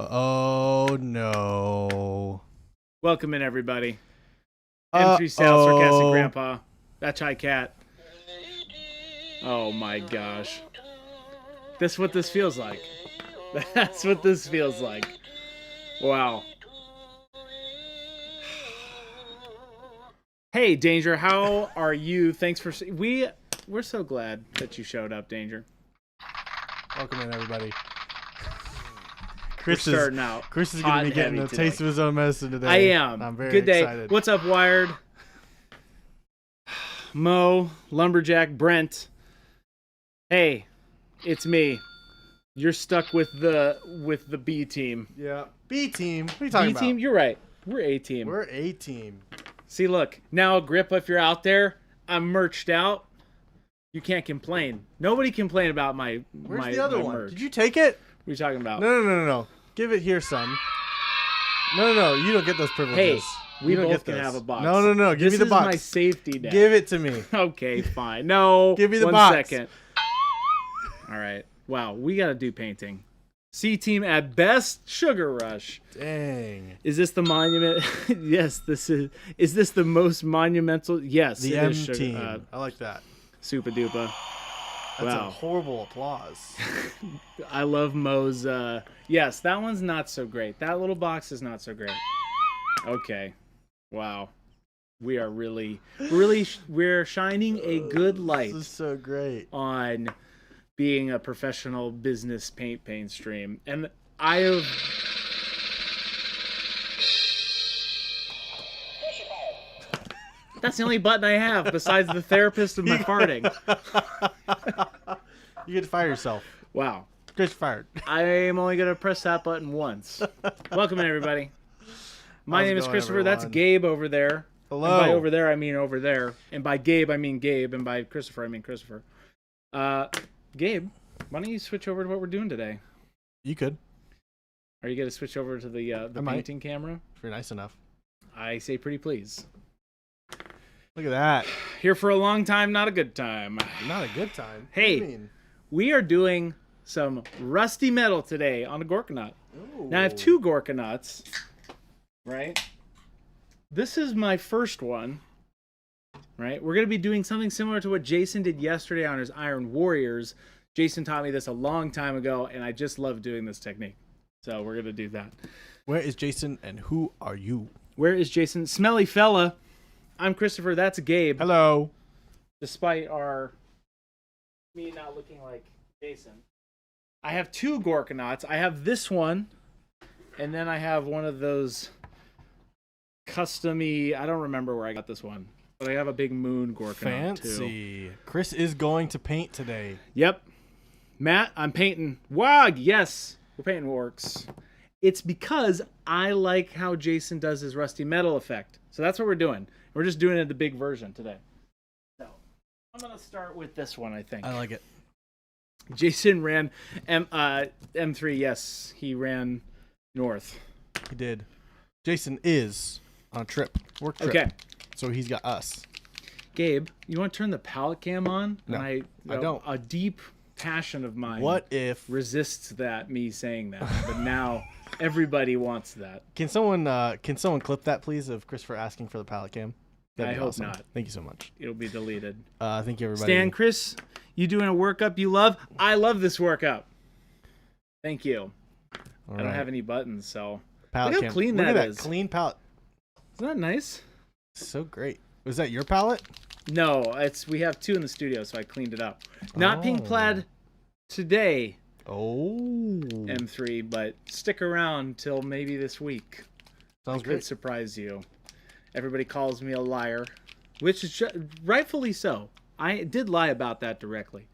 Oh no. Welcome in, everybody. M3 Sal, Sarcastic Grandpa. That's High Cat. Oh my gosh. That's what this feels like. That's what this feels like. Wow. Hey, Danger, how are you? Thanks for... We're so glad that you showed up, Danger. Welcome in, everybody. Chris is going to be getting a taste of his own medicine today. I am. I'm very Good day. excited. What's up, Wired? Mo, Lumberjack, Brent. Hey, it's me. You're stuck with the B team. Yeah. B team. What are you talking about? B team, you're right. We're A team. We're A team. See, look. Now, Grippa, if you're out there, I'm merched out. You can't complain. Nobody complain about my Where's the other one? merch. Did you take it? What are you talking about? No. Give it here, son. No. You don't get those privileges. Hey, we both can have a box. No. Give me the box. This is my safety net. Give it to me. Okay, fine. No. Give me the box. 1 second. All right. Wow, we got to do painting. C team at best, Sugar Rush. Dang. Is this the monument? Yes, this is. Is this the most monumental? Yes, the M team. I like that. Super duper. That's a horrible applause. I love Mo's. Yes, that one's not so great. That little box is not so great. Okay. Wow. We are we're shining a good light. This is so great. On being a professional business paint stream. And I have... That's the only button I have besides the therapist and my farting. You get to fire yourself. Wow. Chris fired. I am only going to press that button once. Welcome in, everybody. My name is Christopher. Everyone? That's Gabe over there. Hello. And by over there, I mean over there. And by Gabe, I mean Gabe. And by Christopher, I mean Christopher. Gabe, why don't you switch over to what we're doing today? You could. Are you going to switch over to the painting camera? If you're nice enough. I say pretty please. Look at that. Here for a long time, not a good time. Not a good time? Hey, what do you mean? We are doing some rusty metal today on a Gorkanaut. Ooh. Now I have 2 Gorkanauts, right? This is my first one, right? We're going to be doing something similar to what Jason did yesterday on his Iron Warriors. Jason taught me this a long time ago, and I just love doing this technique. So we're going to do that. Where is Jason, and who are you? Where is Jason? Smelly fella. I'm Christopher. That's Gabe. Hello. Despite me not looking like Jason. I have 2 Gorkanauts. I have this one, and then I have one of those custom-y, I don't remember where I got this one, but I have a big moon Gorkanaut too. Fancy. Chris is going to paint today. Yep. Matt, I'm painting WOG. Yes, we're painting ORKS. It's because I like how Jason does his rusty metal effect. So that's what we're doing. We're just doing it the big version today. So I'm going to start with this one, I think. I like it. Jason ran M3. Yes, he ran north. He did. Jason is on a trip. Work trip. Okay. So he's got us. Gabe, you want to turn the palette cam on? No, I don't. A deep passion of mine. What if resists me saying that? But now everybody wants that. Can someone clip that, please, of Christopher asking for the palette cam? I hope not. Thank you so much. It'll be deleted. Thank you, everybody. Stan, Chris, you doing a workup you love? I love this workup. Thank you. I don't have any buttons, so palette look cam. how clean Look that at is. Clean palette. Isn't that nice? So great. Was that your palette? No, we have 2 in the studio, so I cleaned it up. Not pink plaid today. Oh. M3, but stick around till maybe this week. Sounds great. Could surprise you. Everybody calls me a liar, which is rightfully so. I did lie about that directly.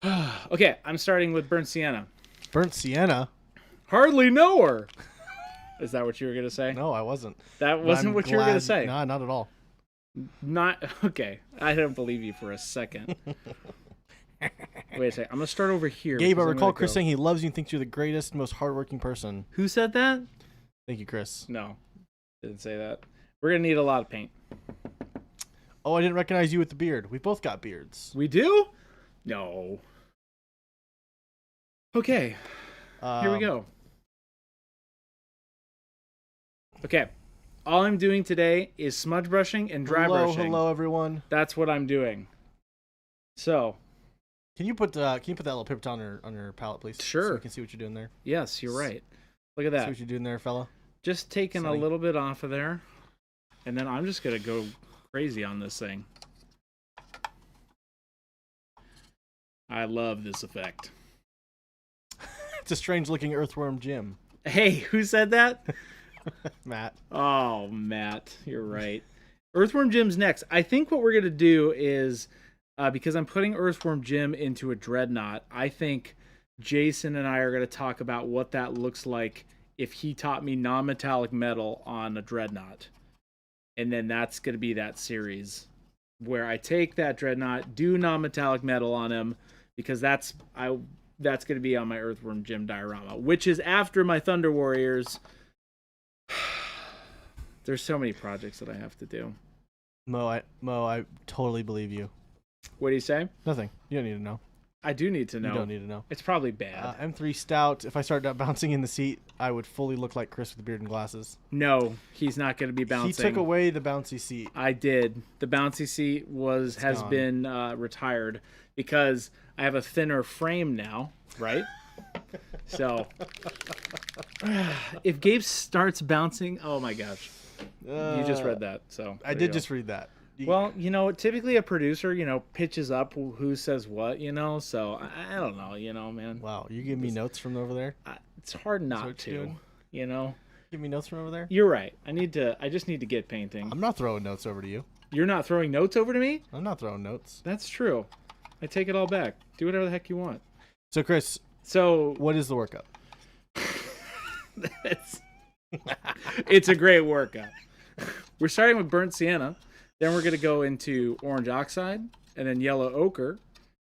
Okay, I'm starting with Burnt Sienna. Burnt Sienna? Hardly know her. Is that what you were going to say? No, I wasn't. That wasn't what you were going to say? No, not at all. Not okay. I don't believe you for a second. Wait a second. I'm going to start over here. Gabe, I recall Chris saying he loves you and thinks you're the greatest, most hardworking person. Who said that? Thank you, Chris. No, didn't say that. We're going to need a lot of paint. Oh, I didn't recognize you with the beard. We both got beards. We do? No. Okay. Here we go. Okay. All I'm doing today is smudge brushing and dry brushing. Hello, everyone. That's what I'm doing. So. Can you put that little paper towel on your palette, please? Sure. So we can see what you're doing there. Yes, you're right. Look at that. See what you're doing there, fella. Just taking a little bit off of there, and then I'm just gonna go crazy on this thing. I love this effect. It's a strange-looking earthworm Jim. Hey, who said that? Matt. Oh, Matt, you're right. Earthworm Jim's next. I think what we're gonna do is, because I'm putting Earthworm Jim into a dreadnought, I think Jason and I are gonna talk about what that looks like if he taught me non-metallic metal on a dreadnought. And then that's gonna be that series where I take that dreadnought, do non-metallic metal on him, because that's going to be on my Earthworm Jim diorama, which is after my Thunder Warriors. There's so many projects that I have to do. Mo, I totally believe you. What do you say? Nothing. You don't need to know. I do need to know. You don't need to know. It's probably bad. M3 Stout. If I started bouncing in the seat, I would fully look like Chris with the beard and glasses. No, he's not going to be bouncing. He took away the bouncy seat. I did. The bouncy seat has been retired because I have a thinner frame now, right? So if Gabe starts bouncing, oh my gosh. You just read that. So I did just read that. Well, typically a producer, pitches up who says what, so I don't know, man. Wow, you give me notes from over there? It's hard not to, Give me notes from over there? You're right. I just need to get painting. I'm not throwing notes over to you. You're not throwing notes over to me? I'm not throwing notes. That's true. I take it all back. Do whatever the heck you want. So, Chris, what is the workup? It's a great workout. We're starting with burnt sienna. Then we're going to go into orange oxide and then yellow ochre.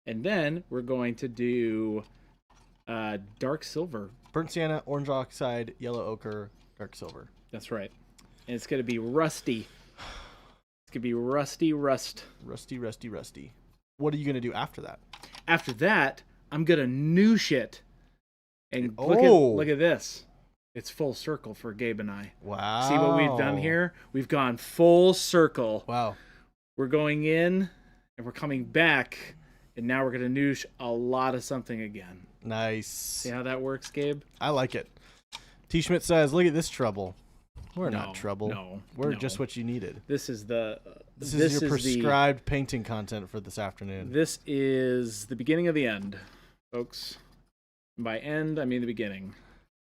And then we're going to do dark silver. Burnt sienna, orange oxide, yellow ochre, dark silver. That's right. And it's going to be rusty. It's going to be rusty rust. Rusty, rusty, rusty. What are you going to do after that? After that, I'm going to new shit. And look at this. It's full circle for Gabe and I. Wow. See what we've done here? We've gone full circle. Wow. We're going in and we're coming back. And now we're going to noosh a lot of something again. Nice. See how that works, Gabe? I like it. T. Schmidt says, look at this trouble. We're not trouble. No. We're just what you needed. This is your prescribed painting content for this afternoon. This is the beginning of the end, folks. By end, I mean the beginning.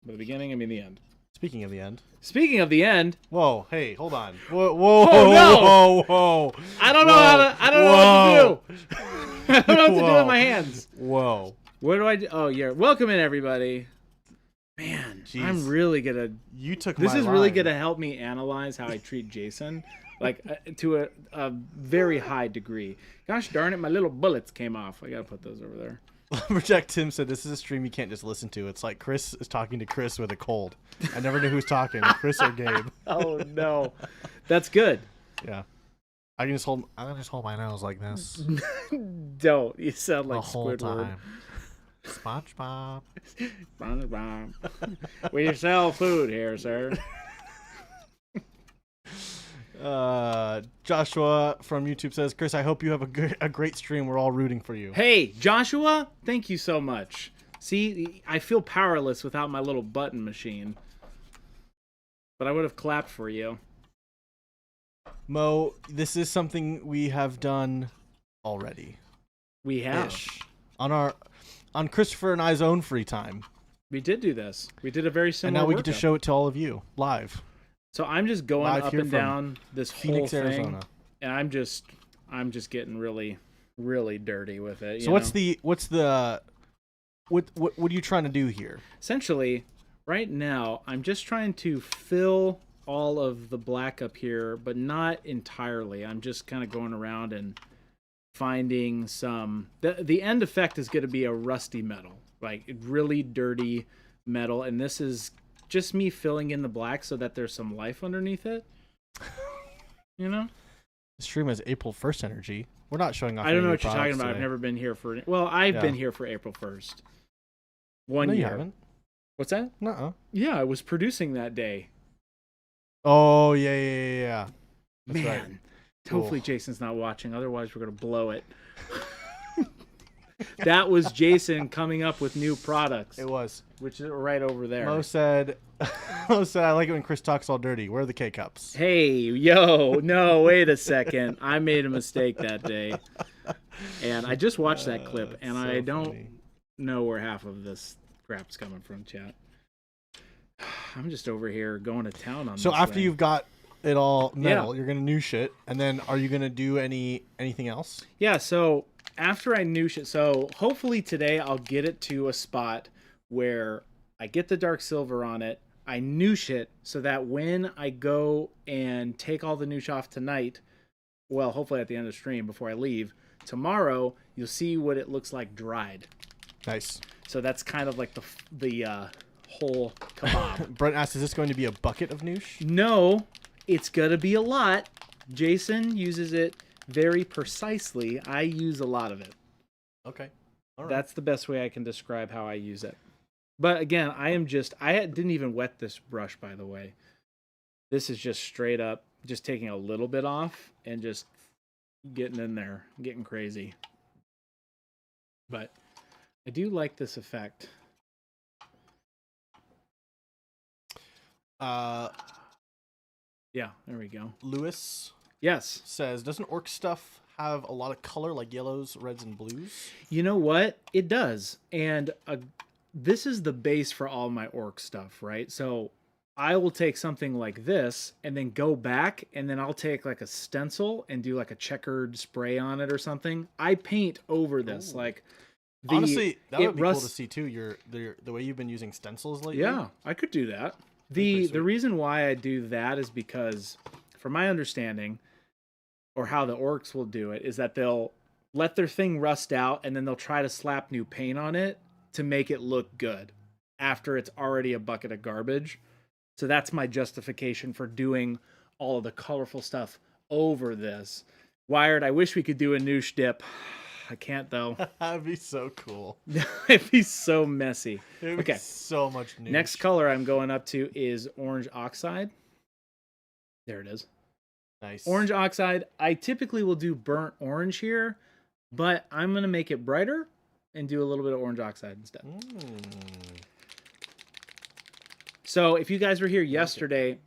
By the beginning, I mean the end. Speaking of the end. Speaking of the end. Whoa, hey, hold on. Whoa, no! Whoa. I don't know I don't know what to do. I don't know what to do with my hands. Whoa. What do I do? Oh, yeah. Welcome in, everybody. Man, jeez. I'm really gonna. You took this my is line. really gonna help me analyze how I treat Jason, to a very high degree. Gosh darn it, my little bullets came off. I gotta put those over there. Lumberjack Tim said, this is a stream you can't just listen to. It's like Chris is talking to Chris with a cold. I never knew who's talking, Chris or Gabe. Oh no, that's good. Yeah, I can just hold my nose like this. Don't. You sound like the whole Squidward. time. SpongeBob. SpongeBob. We sell food here, sir. Joshua from YouTube says, Chris, I hope you have a great stream. We're all rooting for you. Hey, Joshua, thank you so much. See, I feel powerless without my little button machine. But I would have clapped for you. Mo, this is something we have done already. We have. Ish. On Christopher and I's own free time. We did do this. We did a very similar And now we workout. get to show it to all of you live. So I'm just going Live up here and from down this Phoenix, whole thing, Arizona. and I'm just getting really, really dirty with it. So what are you trying to do here? Essentially, right now I'm just trying to fill all of the black up here, but not entirely. I'm just kind of going around and finding some. The end effect is going to be a rusty metal, like really dirty metal, and this is just me filling in the black so that there's some life underneath it. You know? The stream has April 1st energy. We're not showing off. I don't know what you're talking today. about. I've never been here for. Well, I've been here for April 1st. One year. You haven't. What's that? Nuh-uh. Yeah, I was producing that day. Oh yeah. That's Man, right. hopefully Cool. Jason's not watching. Otherwise, we're gonna blow it. That was Jason coming up with new products, It was. which is right over there. Mo said, I like it when Chris talks all dirty. Where are the K-cups? Hey, yo, no, wait a second. I made a mistake that day. And I just watched that clip, and So I don't funny. know where half of this crap's coming from, chat. I'm just over here going to town on So this after thing. you've got it all metal, you're gonna noosh it, and then are you gonna do anything else? Yeah, so after I noosh it, so hopefully today I'll get it to a spot where I get the dark silver on it, I noosh it so that when I go and take all the noosh off tonight, well, hopefully at the end of the stream before I leave, tomorrow you'll see what it looks like dried. Nice. So that's kind of like the whole kebab. Brent asked, is this going to be a bucket of noosh? No, it's gonna be a lot. Jason uses it very precisely. I use a lot of it. Okay. All right. That's the best way I can describe how I use it. But again, I didn't even wet this brush, by the way. This is just straight up, just taking a little bit off and just getting in there, getting crazy. But I do like this effect. Yeah, there we go. Lewis Yes. says, doesn't orc stuff have a lot of color, like yellows, reds, and blues? You know what? It does. And this is the base for all my orc stuff, right? So I will take something like this and then go back, and then I'll take like a stencil and do like a checkered spray on it or something. I paint over this. Ooh. Like Honestly, that would be cool to rusts. see too. The way you've been using stencils lately. Yeah, I could do that. pretty The sweet. reason why I do that is because, from my understanding, or how the orcs will do it, is that they'll let their thing rust out and then they'll try to slap new paint on it to make it look good after it's already a bucket of garbage. So that's my justification for doing all of the colorful stuff over this. Wired, I wish we could do a noosh dip. I can't though. That'd be so cool. It'd be so messy. It would Okay. be so much noosh. Next color I'm going up to is orange oxide. There it is. Nice. Orange oxide. I typically will do burnt orange here, but I'm going to make it brighter and do a little bit of orange oxide instead. So if you guys were here yesterday,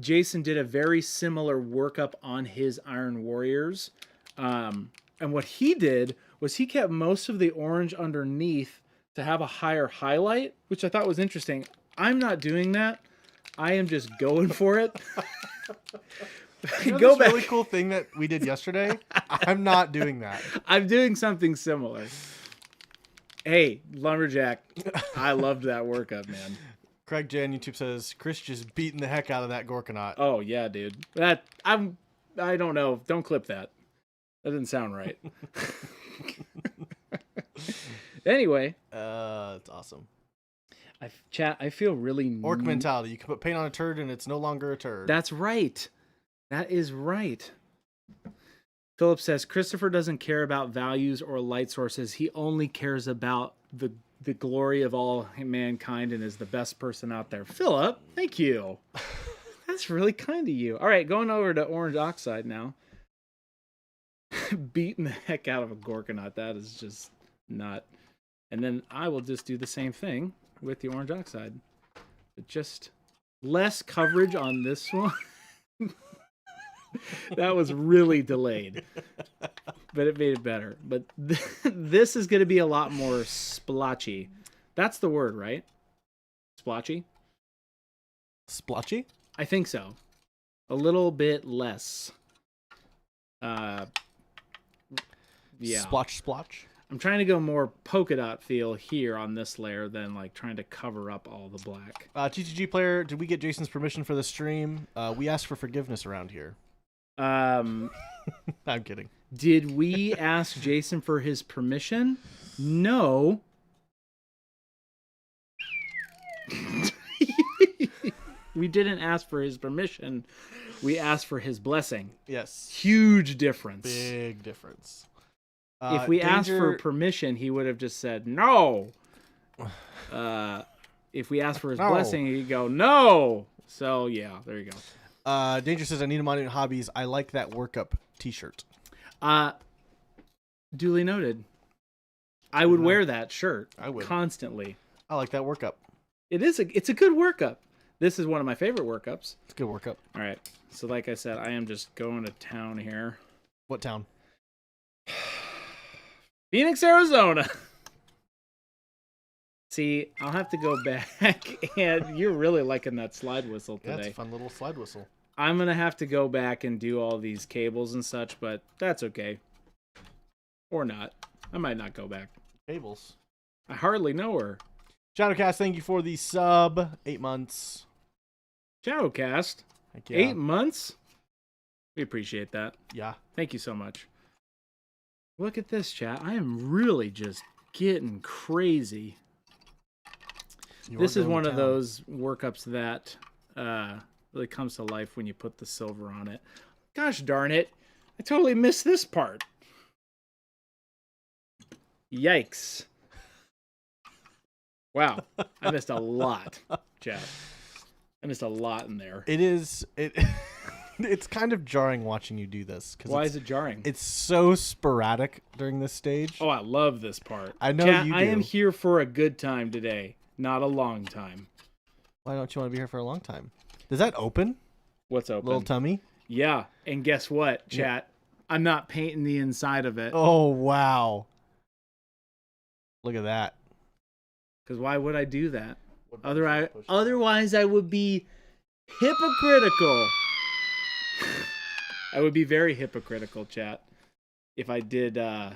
Jason did a very similar workup on his Iron Warriors. And what he did was he kept most of the orange underneath to have a higher highlight, which I thought was interesting. I'm not doing that. I am just going for it. You know Go this back. really cool thing that we did yesterday? I'm not doing that. I'm doing something similar. Hey, Lumberjack, I loved that workup, man. Craig J on YouTube says, Chris just beating the heck out of that Gorkanaut. Oh yeah, dude. I don't know. Don't clip that. That didn't sound right. Anyway, It's awesome. I feel really Orc mentality. You can put paint on a turd and it's no longer a turd. That's right. That is right. Philip says Christopher doesn't care about values or light sources. He only cares about the glory of all mankind and is the best person out there. Philip, thank you. That's really kind of you. All right, going over to orange oxide now. Beating the heck out of a Gorkanaut. That is just not. And then I will just do the same thing with the orange oxide. But just less coverage on this one. That was really delayed, but it made it better. But this is going to be a lot more splotchy. That's the word, right? Splotchy? Splotchy? I think so. A little bit less. Yeah. Splotch, splotch. I'm trying to go more polka dot feel here on this layer than like trying to cover up all the black. TTG player, did we get Jason's permission for the stream? We asked for forgiveness around here. Um, I'm kidding. Did we ask Jason for his permission? No. We didn't ask for his permission. We asked for his blessing. Yes. Huge difference. Big difference. If we asked for permission, he would have just said no. If we asked for his No. blessing, he'd go no. So yeah, there you go. Danger says, I need a money in hobbies. I like that workup t-shirt. Duly noted. I would wear that shirt. I would. Constantly. I like that workup. It's a good workup. This is one of my favorite workups. It's a good workup. All right. So like I said, I am just going to town here. What town? Phoenix, Arizona. See, I'll have to go back, and you're really liking that slide whistle today. Yeah, it's a fun little slide whistle. I'm going to have to go back and do all these cables and such, but that's okay. Or not. I might not go back. Cables. I hardly know her. Shadowcast, thank you for the sub. 8 months. Shadowcast. Heck yeah. 8 months? We appreciate that. Yeah. Thank you so much. Look at this, chat. I am really just getting crazy. This is one of those workups that really comes to life when you put the silver on it. Gosh darn it. I totally missed this part. Yikes. Wow. I missed a lot, chat. I missed a lot in there. It's kind of jarring watching you do this. Why is it jarring? It's so sporadic during this stage. Oh, I love this part. I know chat, you do. I am here for a good time today, not a long time. Why don't you want to be here for a long time? Does that open? What's open? Little tummy? Yeah. And guess what, chat? Yeah. I'm not painting the inside of it. Oh, wow. Look at that. Because why would I do that? Otherwise, I would be hypocritical. I would be very hypocritical, chat. If I did not.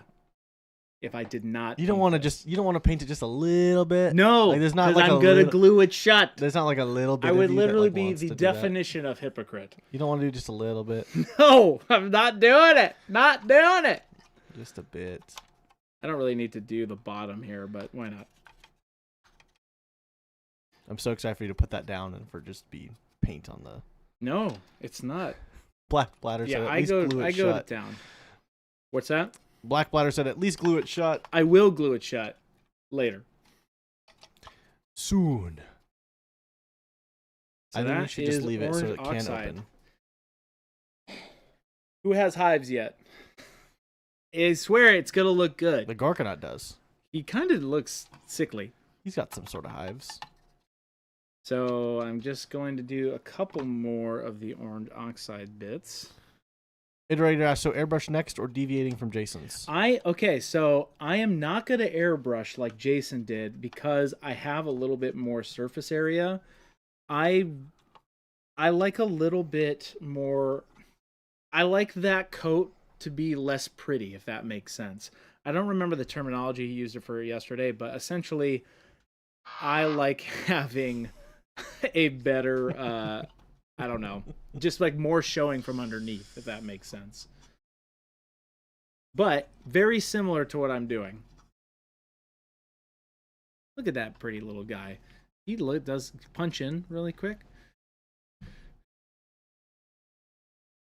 You don't want to paint it just a little bit. No, like, there's not like I'm gonna glue it shut. There's not like a little bit. I would literally be the definition of hypocrite. You don't want to do just a little bit. No, I'm not doing it. Not doing it. Just a bit. I don't really need to do the bottom here, but why not? I'm so excited for you to put that down and for just be paint on the. No, it's not. Black Bladder said at least glue it shut. Down. What's that? Black Bladder said at least glue it shut. I will glue it shut later. Soon. So I think we should just leave it so it oxide. can open. Who has hives yet? I swear it's gonna look good. The Gorkanaut does. He kind of looks sickly. He's got some sort of hives. So I'm just going to do a couple more of the orange oxide bits. Iterator asks, so airbrush next or deviating from Jason's? Okay, so I am not going to airbrush like Jason did because I have a little bit more surface area. I like a little bit more. I like that coat to be less pretty, if that makes sense. I don't remember the terminology he used it for yesterday, but essentially, I like having a better, I don't know, just like more showing from underneath, if that makes sense. But very similar to what I'm doing. Look at that pretty little guy. He does punch in really quick.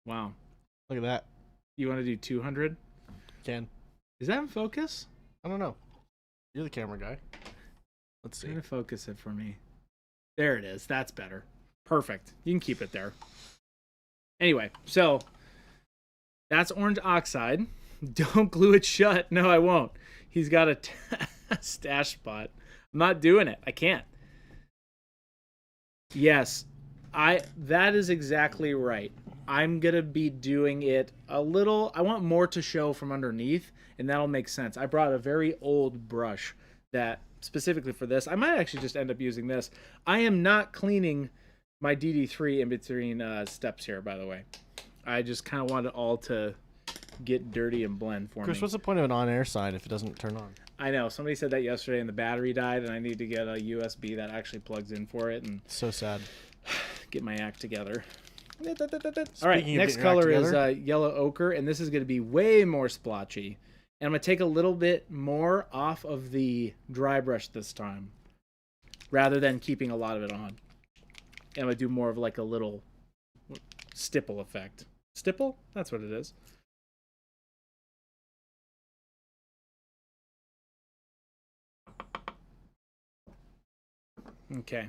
Wow. Look at that. You want to do 200? Can. Is that in focus? I don't know. You're the camera guy. Let's see. Try to focus it for me. There it is. That's better. Perfect. You can keep it there. Anyway, so that's orange oxide. Don't glue it shut. No, I won't. He's got a stash spot. I'm not doing it. I can't. Yes, that is exactly right. I'm going to be doing it a little. I want more to show from underneath, and that'll make sense. I brought a very old brush that specifically for this. I might actually just end up using this. I am not cleaning my DD3 in between steps here, by the way. I just kind of want it all to get dirty and blend for me. Chris, what's the point of an on-air sign if it doesn't turn on? I know. Somebody said that yesterday and the battery died, and I need to get a USB that actually plugs in for it. And so sad. Get my act together. All right, next color is yellow ochre, and this is going to be way more splotchy. And I'm going to take a little bit more off of the dry brush this time, rather than keeping a lot of it on. And I'm going to do more of like a little stipple effect. Stipple? That's what it is. Okay.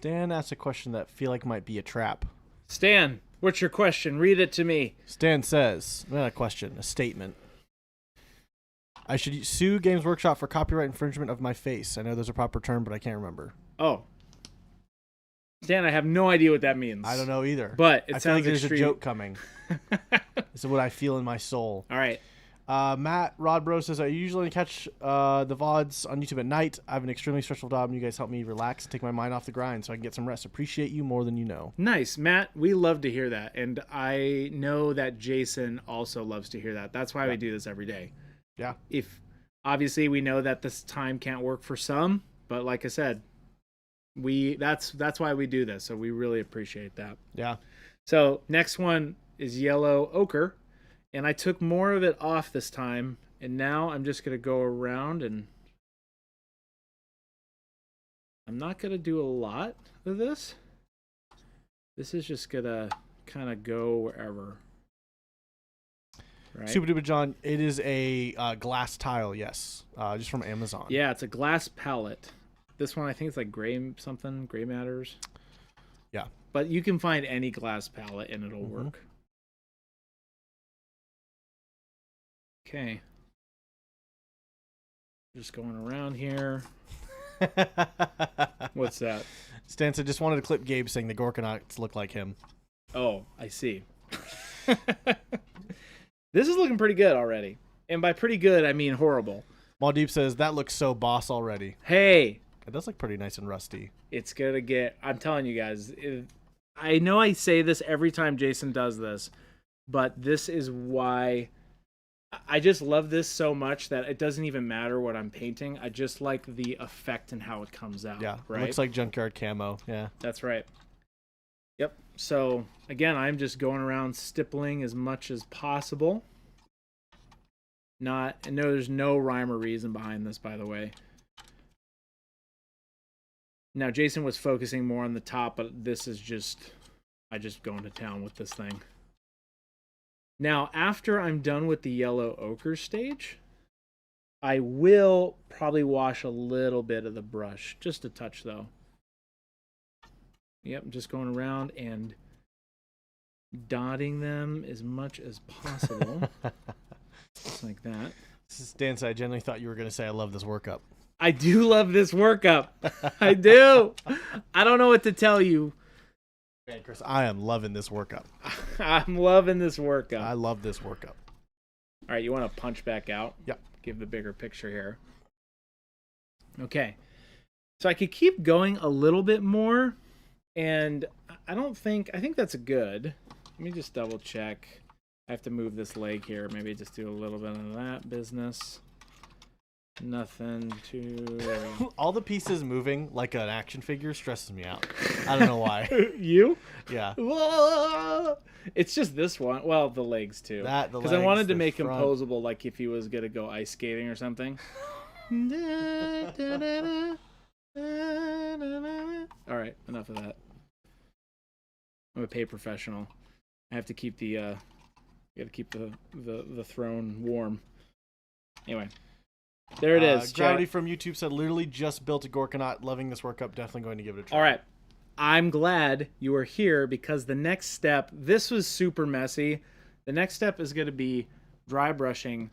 Stan asked a question that I feel like might be a trap. Stan, what's your question? Read it to me. Stan says, not a question, a statement. I should sue Games Workshop for copyright infringement of my face. I know there's a proper term, but I can't remember. Oh. Stan, I have no idea what that means. I don't know either. But it I sounds feel like there's extreme. a joke coming. This is what I feel in my soul. All right. Matt Rodbro says, I usually catch the VODs on YouTube at night. I have an extremely stressful job, and you guys help me relax and take my mind off the grind so I can get some rest. Appreciate you more than you know. Nice. Matt, we love to hear that. And I know that Jason also loves to hear that. That's why we do this every day. Yeah. If obviously we know that this time can't work for some, but like I said, that's why we do this. So we really appreciate that. Yeah. So next one is yellow ochre. And I took more of it off this time, and now I'm just going to go around, and I'm not going to do a lot of this. This is just going to kind of go wherever. Right? Super Duper John, it is a glass tile, yes, just from Amazon. Yeah, it's a glass palette. This one I think it's like gray something, gray matters. Yeah. But you can find any glass palette and it'll work. Okay. Just going around here. What's that? Stan said, just wanted to clip Gabe saying the Gorkanauts look like him. Oh, I see. This is looking pretty good already. And by pretty good, I mean horrible. Maldeep says, that looks so boss already. Hey. It does look pretty nice and rusty. It's going to get... I'm telling you guys. I know I say this every time Jason does this. But this is why... I just love this so much that it doesn't even matter what I'm painting. I just like the effect and how it comes out. Yeah, right? It looks like junkyard camo. Yeah, that's right. Yep. So again, I'm just going around stippling as much as possible. And there's no rhyme or reason behind this, by the way. Now Jason was focusing more on the top, but this is just I just go into town with this thing. Now, after I'm done with the yellow ochre stage, I will probably wash a little bit of the brush. Just a touch, though. Yep, just going around and dotting them as much as possible. Just like that. Dan said, I genuinely thought you were going to say, I love this workup. I do love this workup. I do. I don't know what to tell you. Man, Chris, I am loving this workup. I'm loving this workup. I love this workup. All right, you want to punch back out? Yep. Give the bigger picture here. Okay. So I could keep going a little bit more, and I think that's good. Let me just double check. I have to move this leg here. Maybe just do a little bit of that business. Nothing too... All the pieces moving like an action figure stresses me out. I don't know why. You? Yeah. Whoa! It's just this one. Well, the legs too. Because I wanted to make him posable, like if he was going to go ice skating or something. All right, enough of that. I'm a paid professional. I have to keep the throne warm. Anyway. There it is. Gravity from YouTube said, literally just built a Gorkanaut. Loving this workup. Definitely going to give it a try. All right. I'm glad you are here because the next step, this was super messy. The next step is going to be dry brushing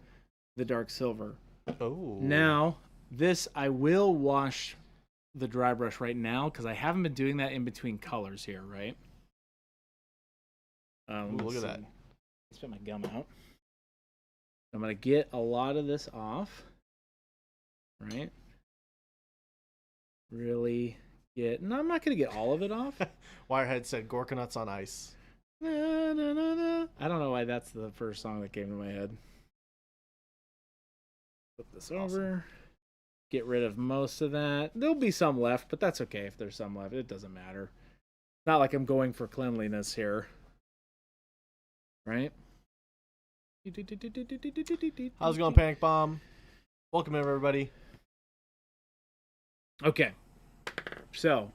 the dark silver. Oh. Now, this, I will wash the dry brush right now because I haven't been doing that in between colors here, right? Look at that. Spit my gum out. I'm going to get a lot of this off. Right? Really get... No, I'm not going to get all of it off. Wirehead said, Gorkanauts on ice. Na, na, na, na. I don't know why that's the first song that came to my head. Flip this over. Get rid of most of that. There'll be some left, but that's okay if there's some left. It doesn't matter. Not like I'm going for cleanliness here. Right? How's it going, Panic Bomb? Welcome, everybody. Okay, so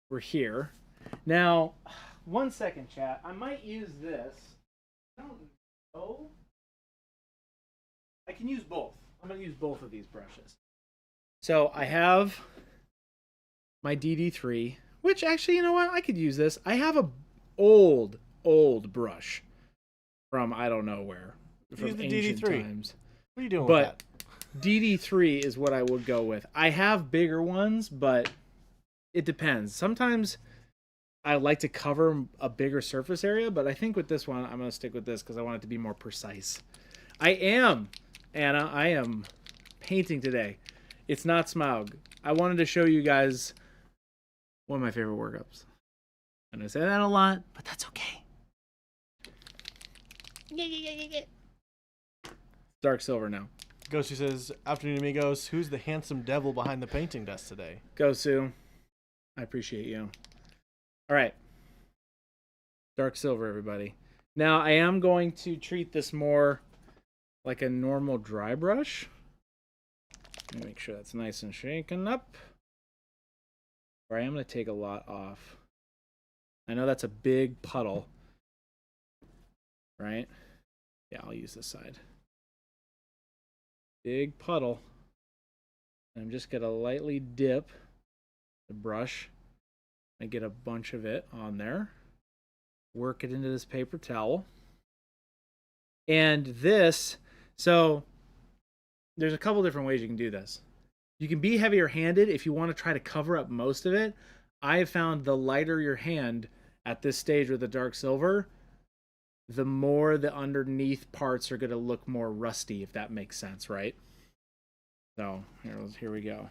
we're here. Now, 1 second, chat. I might use this. I don't know. I can use both. I'm going to use both of these brushes. So I have my DD3, which actually, you know what? I could use this. I have a old brush from I don't know where. From Use the ancient DD3. times. What are you doing But with that? DD3 is what I would go with. I have bigger ones, but it depends. Sometimes I like to cover a bigger surface area, but I think with this one, I'm going to stick with this because I want it to be more precise. Anna, I am painting today. It's not Smaug. I wanted to show you guys one of my favorite workups. And I say that a lot, but that's okay. Dark silver now. Ghosty says, afternoon amigos, who's the handsome devil behind the painting desk today? Go, Sue. I appreciate you. All right. Dark silver, everybody. Now, I am going to treat this more like a normal dry brush. Let me make sure that's nice and shaken up. Or I am going to take a lot off. I know that's a big puddle. Right? Yeah, I'll use this side. Big puddle. I'm just going to lightly dip the brush. I get a bunch of it on there. Work it into this paper towel. And this, so there's a couple different ways you can do this. You can be heavier handed if you want to try to cover up most of it. I have found the lighter your hand at this stage with the dark silver, the more the underneath parts are going to look more rusty, if that makes sense, right? So here we go.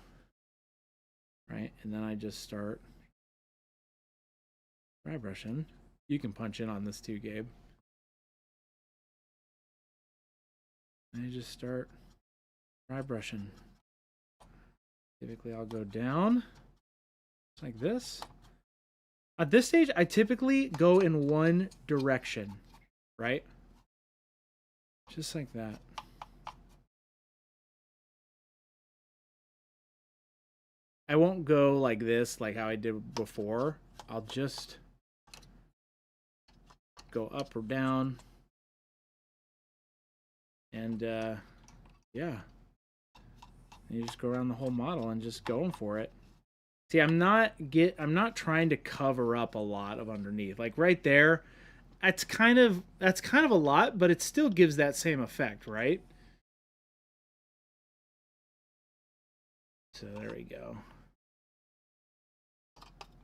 Right, and then I just start dry brushing. You can punch in on this too, Gabe. And I just start dry brushing. Typically, I'll go down like this. At this stage, I typically go in one direction, right? Just like that. I won't go like this, like how I did before. I'll just go up or down. And, yeah. You just go around the whole model and just going for it. See, I'm not trying to cover up a lot of underneath. Like right there, that's kind of a lot, but it still gives that same effect, right? So there we go.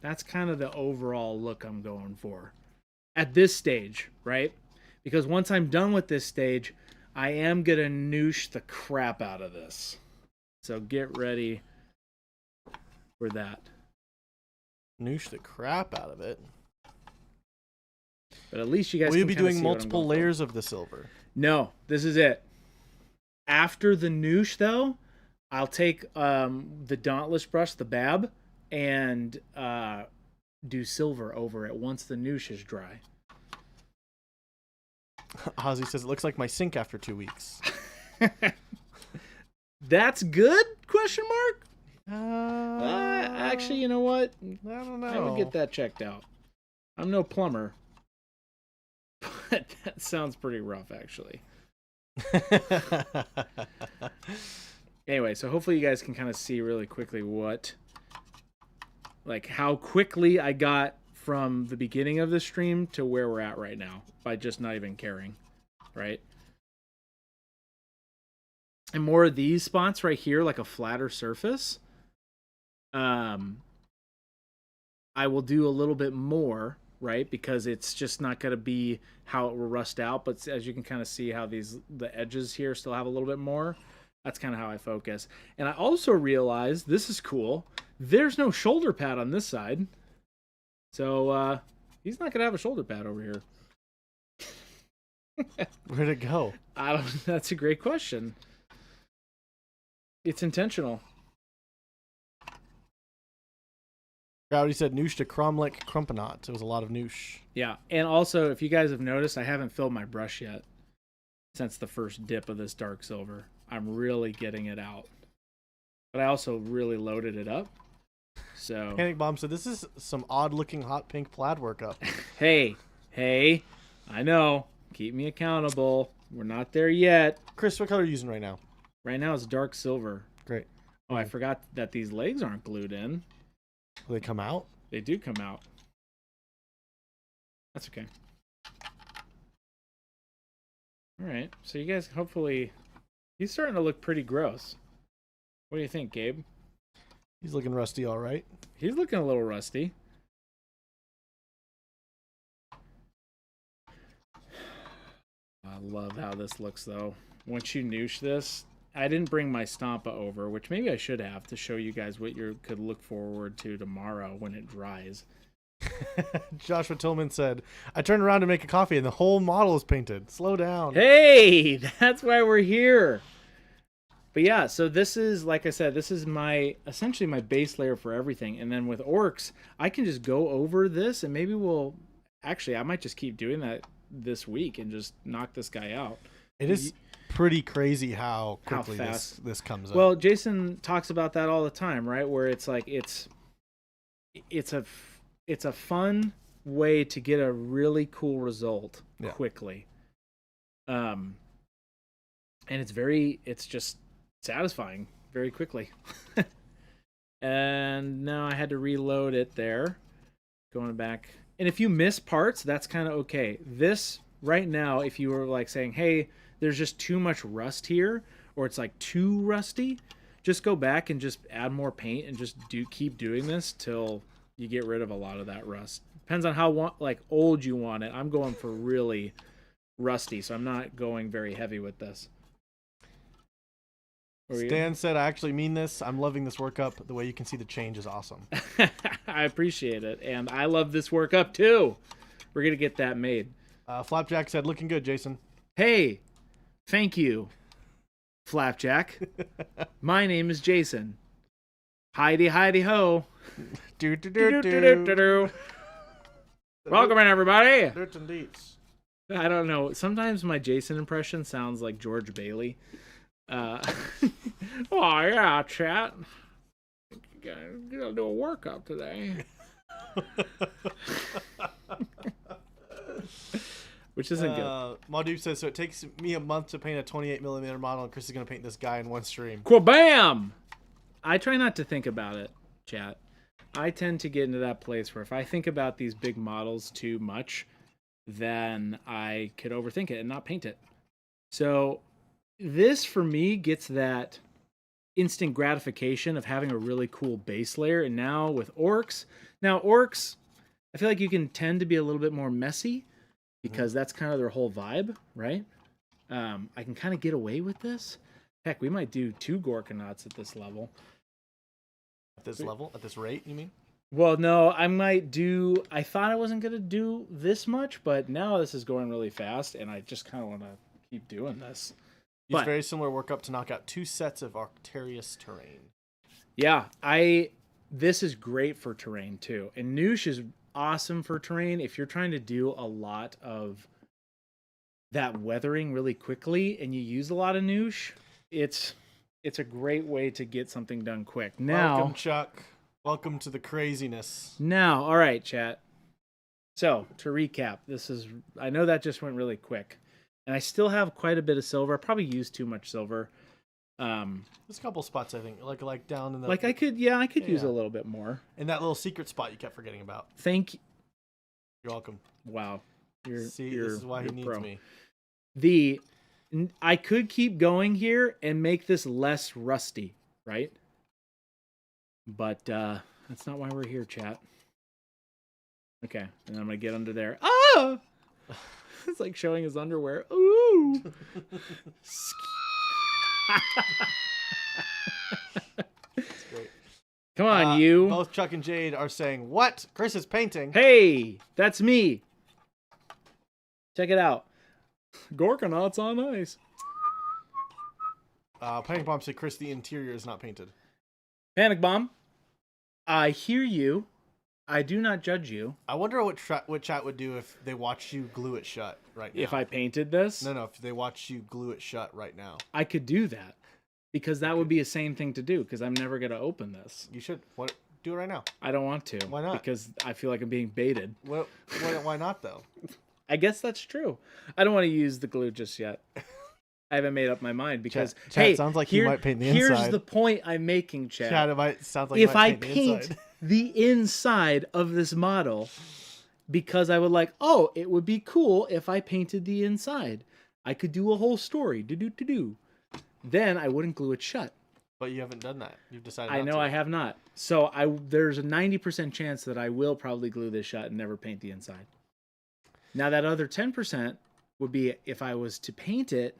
That's kind of the overall look I'm going for at this stage, right? Because once I'm done with this stage, I am gonna noosh the crap out of this. So get ready for that. Noosh the crap out of it. But at least you guys will you can be kinda doing see what I'm multiple going for. layers of the silver? No, this is it. After the noosh, though, I'll take the Dauntless brush, the Bab, and do silver over it once the noosh is dry. Ozzy says, it looks like my sink after 2 weeks. That's good? Question mark? Uh, Actually, you know what? I don't know. I would get that checked out. I'm no plumber. But that sounds pretty rough, actually. Anyway, so hopefully you guys can kind of see really quickly how quickly I got from the beginning of the stream to where we're at right now by just not even caring, right? And more of these spots right here, like a flatter surface, I will do a little bit more, right? Because it's just not going to be how it will rust out. But as you can kind of see how the edges here still have a little bit more. That's kind of how I focus. And I also realized, this is cool, there's no shoulder pad on this side. So he's not going to have a shoulder pad over here. Where'd it go? That's a great question. It's intentional. Rowdy said noosh to Cromlech Crumpanot. It was a lot of noosh. Yeah, and also, if you guys have noticed, I haven't filled my brush yet since the first dip of this dark silver. I'm really getting it out. But I also really loaded it up. So Panic Bomb said, this is some odd-looking hot pink plaid workup. Hey, I know. Keep me accountable. We're not there yet. Chris, what color are you using right now? Right now it's dark silver. Great. Oh, I forgot that these legs aren't glued in. Will they come out? They do come out. That's okay. All right. So you guys hopefully... He's starting to look pretty gross. What do you think, Gabe? He's looking rusty, all right. He's looking a little rusty. I love how this looks, though. Once you noosh this, I didn't bring my Stampa over, which maybe I should have to show you guys what you could look forward to tomorrow when it dries. Joshua Tillman said, I turned around to make a coffee and the whole model is painted. Slow down. Hey, that's why we're here. But yeah, so this is, like I said, this is essentially my base layer for everything. And then with ORKS, I can just go over this and maybe I might just keep doing that this week and just knock this guy out. It is pretty crazy how quickly this comes up. Well, Jason talks about that all the time, right? Where it's like, it's a fun way to get a really cool result quickly. And it's just satisfying very quickly. And now I had to reload it there. Going back. And if you miss parts, that's kind of okay. This right now, if you were like saying, hey, there's just too much rust here, or it's like too rusty, just go back and just add more paint and just keep doing this till you get rid of a lot of that rust. Depends on how old you want it. I'm going for really rusty, so I'm not going very heavy with this. Stan said, I actually mean this. I'm loving this workup. The way you can see the change is awesome. I appreciate it. And I love this workup too. We're going to get that made. Flapjack said, looking good, Jason. Hey, thank you, Flapjack. My name is Jason. Heidi, Heidi, ho. Welcome in, everybody. Dirt and deets. I don't know. Sometimes my Jason impression sounds like George Bailey. Oh yeah, chat. Gonna do a workup today. Which isn't good. Maudube says, so it takes me a month to paint a 28mm model, and Chris is gonna paint this guy in one stream. Quabam! I try not to think about it, chat. I tend to get into that place where if I think about these big models too much, then I could overthink it and not paint it. So this, for me, gets that instant gratification of having a really cool base layer. And now with ORKS, I feel like you can tend to be a little bit more messy because that's kind of their whole vibe, right? I can kind of get away with this. Heck, we might do 2 Gorkanauts at this level. At this level? At this rate, you mean? Well, no, I thought I wasn't going to do this much, but now this is going really fast, and I just kind of want to keep doing this. Use very similar workup to knock out 2 sets of Arcturus terrain. Yeah, this is great for terrain, too. And Noosh is awesome for terrain. If you're trying to do a lot of that weathering really quickly, and you use a lot of Noosh, it's a great way to get something done quick. Now, welcome, Chuck. Welcome to the craziness. Now, all right, chat. So, to recap, I know that just went really quick. And I still have quite a bit of silver. I probably used too much silver. There's a couple spots, I think, like down in the... I could use a little bit more. And that little secret spot you kept forgetting about. Thank you. You're welcome. Wow. This is why he needs me. I could keep going here and make this less rusty, right? But that's not why we're here, chat. Okay, and I'm going to get under there. Ah! It's like showing his underwear. Ooh! That's great. Come on, you. Both Chuck and Jade are saying, what? Chris is painting. Hey, that's me. Check it out. Gorkanauts on ice. Panic Bomb said, Chris, the interior is not painted. Panic Bomb, I hear you. I do not judge you. I wonder what chat would do if they watch you glue it shut right now. If I painted this? No, if they watch you glue it shut right now. I could do that. Because that would be a sane thing to do, because I'm never going to open this. You should. Do it right now. I don't want to. Why not? Because I feel like I'm being baited. Why not, though? I guess that's true. I don't want to use the glue just yet. I haven't made up my mind because chat sounds like you might paint the inside. Here's the point I'm making, Chad. Chad, it might sound like if you might paint the inside. the inside of this model because I would like, oh, it would be cool if I painted the inside. I could do a whole story. Do. Then I wouldn't glue it shut. But you haven't done that. You've decided I not know to. I have not. So there's a 90% chance that I will probably glue this shut and never paint the inside. Now that other 10% would be if I was to paint it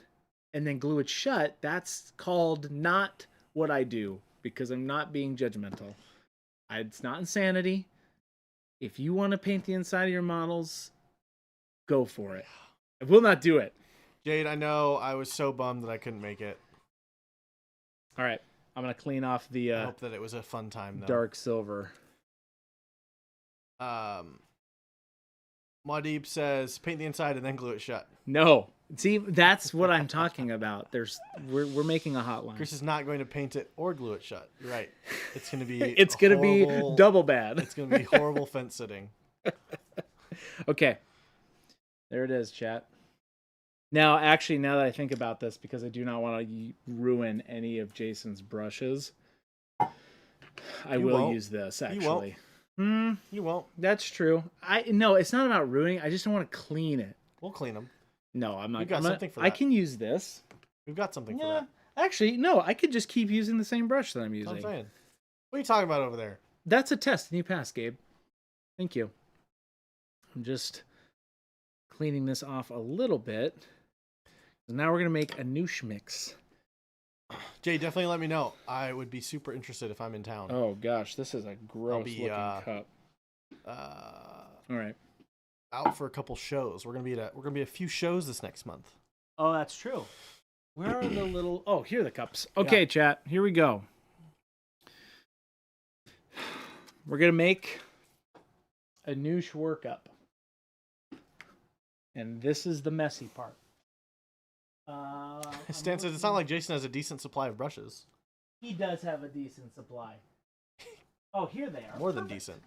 and then glue it shut. That's called not what I do because I'm not being judgmental. It's not insanity. If you want to paint the inside of your models, go for it. I will not do it. Jade, I know I was so bummed that I couldn't make it. All right. I'm going to clean off the I hope that it was a fun time, though. dark silver. Madeep says, paint the inside and then glue it shut. No. See, that's what I'm talking about. We're making a hotline. Chris is not going to paint it or glue it shut. You're right. It's going to be It's going to be double bad. It's going to be horrible fence sitting. Okay. There it is, chat. Now, actually, now that I think about this, because I do not want to ruin any of Jason's brushes, I will use this, actually. You won't. That's true. No, it's not about ruining. I just don't want to clean it. We'll clean them. No, I'm not. We've got something for that. I can use this. We've got something for that. Actually, no, I could just keep using the same brush that I'm using. That's what I'm saying. What are you talking about over there? That's a test, and you passed, Gabe. Thank you. I'm just cleaning this off a little bit. Now we're going to make a noosh mix. Jay, definitely let me know. I would be super interested if I'm in town. Oh, gosh. This is a gross-looking cup. All right. Out for a couple shows. We're gonna be a few shows this next month. Oh, that's true. Where are the little... Oh, here are the cups. Okay, yeah. Chat. Here we go. We're going to make a noosh workup. And this is the messy part. Stan says it's not like Jason has a decent supply of brushes. He does have a decent supply. Oh, here they are. More than decent.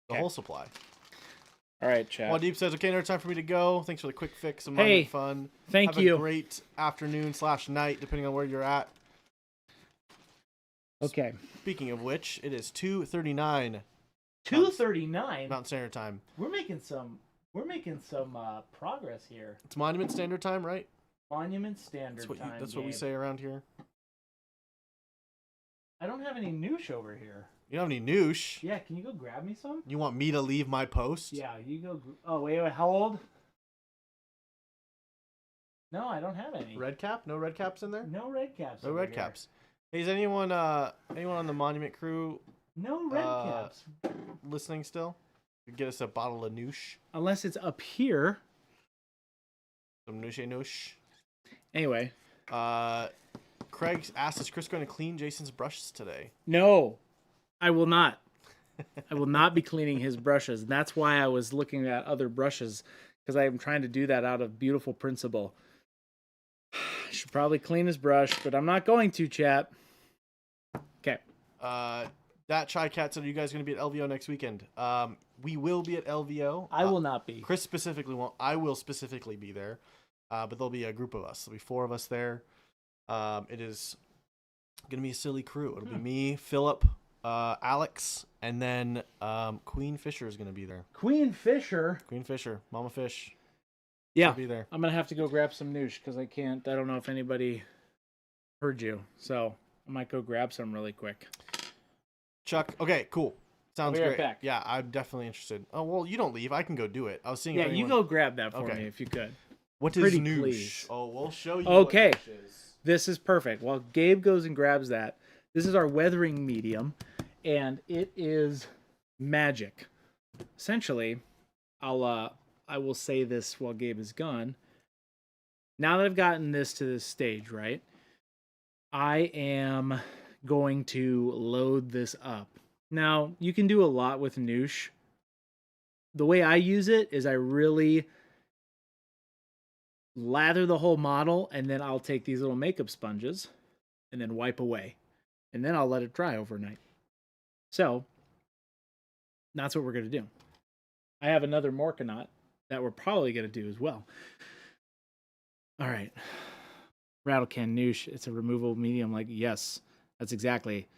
The whole supply. All right, chat. Deep says, okay, now it's time for me to go. Thanks for the quick fix. I'm having fun. Thank you. Have a great afternoon/night, depending on where you're at. Okay. Speaking of which, it is 2:39. 2:39. Mountain Standard Time. We're making some progress here. It's Monument Standard Time, right? Monument Standard Time. That's what we say around here. I don't have any noosh over here. You don't have any noosh? Yeah, can you go grab me some? You want me to leave my post? Yeah, you go. Oh, wait, how old? No, I don't have any. Red cap? No red caps in there? No red caps. No red caps. Hey, is anyone on the Monument crew? No red caps. Listening still? Get us a bottle of noosh. Unless it's up here. Some noosh. Anyway. Craig asked, is Chris going to clean Jason's brushes today? No, I will not. I will not be cleaning his brushes. And that's why I was looking at other brushes, because I am trying to do that out of beautiful principle. I should probably clean his brush, but I'm not going to, chat. Okay. That Chai Cat said, are you guys going to be at LVO next weekend? We will be at LVO. I will not be. Chris specifically won't. I will specifically be there. But there'll be a group of us. There'll be 4 of us there. It is going to be a silly crew. It'll be me, Philip, Alex, and then Queen Fisher is going to be there. Queen Fisher, Mama Fish. Yeah, be there. I'm going to have to go grab some noosh because I don't know if anybody heard you. So I might go grab some really quick. Chuck, okay, cool. Sounds right great. back. Yeah, I'm definitely interested. Oh, well, you don't leave. I can go do it. I was seeing. Yeah, you go grab that for me if you could. What is noosh? Please. Oh, we'll show you. Okay, what noosh is. This is perfect. While Gabe goes and grabs that, this is our weathering medium, and it is magic. Essentially, I will say this while Gabe is gone. Now that I've gotten this to this stage, right? I am going to load this up. Now, you can do a lot with noosh. The way I use it is I really lather the whole model, and then I'll take these little makeup sponges and then wipe away. And then I'll let it dry overnight. So, that's what we're going to do. I have another Gorkanaut that we're probably going to do as well. All right. Rattle can noosh. It's a removable medium. Like, yes, that's exactly.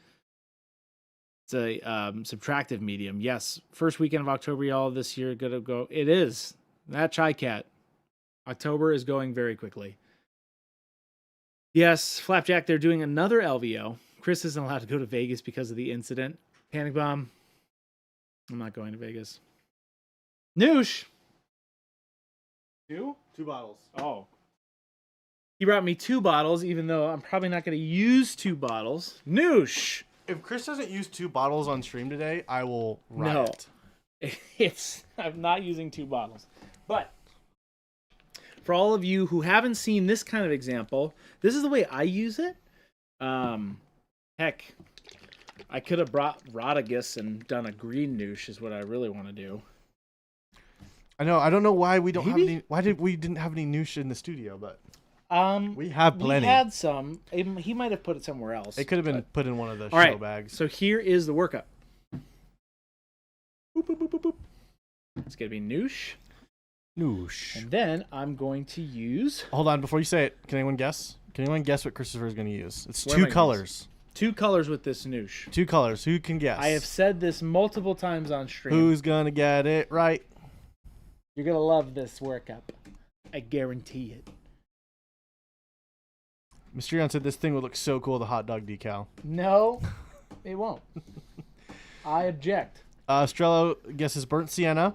It's a subtractive medium. Yes, first weekend of October, y'all, this year gonna go. It is that Chai Cat. October is going very quickly. Yes, Flapjack, they're doing another LVO. Chris isn't allowed to go to Vegas because of the incident. Panic Bomb. I'm not going to Vegas. Noosh. Two? 2 bottles. Oh. He brought me 2 bottles, even though I'm probably not going to use 2 bottles. Noosh. If Chris doesn't use 2 bottles on stream today, I will riot. No. I'm not using 2 bottles. But for all of you who haven't seen this kind of example, this is the way I use it. Heck, I could have brought Rodigus and done a green noosh is what I really want to do. I know. I don't know why we don't Maybe? have any. We didn't have any noosh in the studio, but we We have plenty. had some. He might have put it somewhere else. It could have been put in one of the All show right, bags. so here is the workup. Boop, boop, boop, boop, boop. It's going to be noosh. Noosh. And then I'm going to use Hold on, before you say it, can anyone guess? Can anyone guess what Christopher is going to use? It's What am I 2 gonna colors. 2 colors with this noosh. 2 colors. Who can guess? I have said this multiple times on stream. Who's gonna get it right? You're going to love this workup. I guarantee it. Mysterion said this thing would look so cool with a hot dog decal. No, it won't. I object. Strello guesses burnt sienna.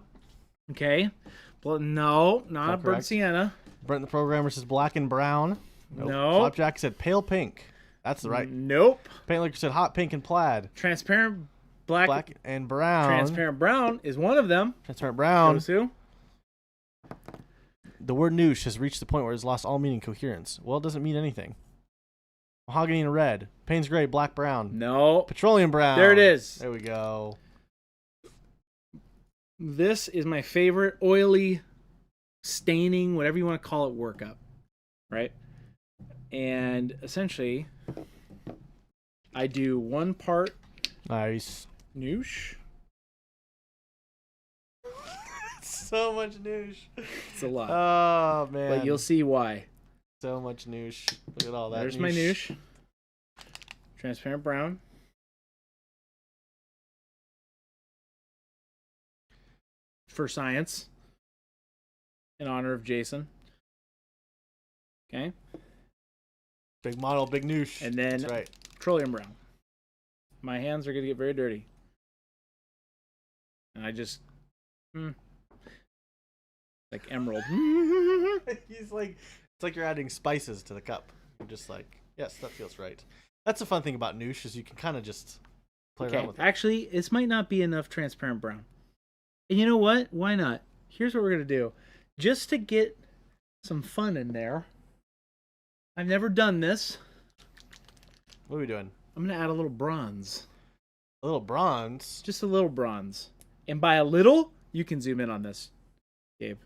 Okay. Well, no, not a burnt correct? sienna. Brent the programmer says black and brown. Nope. No. Flapjack said pale pink. That's the right. Nope. Paint Liquor said hot pink and plaid. Transparent black. Black and brown. Transparent brown is one of them. Transparent brown. Goes who? The word noosh has reached the point where it's lost all meaning coherence. Well, it doesn't mean anything. Mahogany and red. Payne's gray, black, brown. No. Petroleum brown. There it is. There we go. This is my favorite oily, staining, whatever you want to call it, workup. Right? And essentially, I do 1 part Nice. noosh. So much noosh. It's a lot. Oh, man. But you'll see why. So much noosh. Look at all that. There's my noosh. Transparent brown. For science. In honor of Jason. Okay. Big model, big noosh. And then That's right. petroleum brown. My hands are going to get very dirty. And I just... like emerald. He's like, it's like you're adding spices to the cup. You're just like, yes, that feels right. That's the fun thing about noosh is you can kind of just play around Okay, with it. actually, this might not be enough transparent brown. And you know what? Why not? Here's what we're going to do. Just to get some fun in there, I've never done this. What are we doing? I'm going to add a little bronze. A little bronze. Just a little bronze. And by a little, you can zoom in on this, Gabe.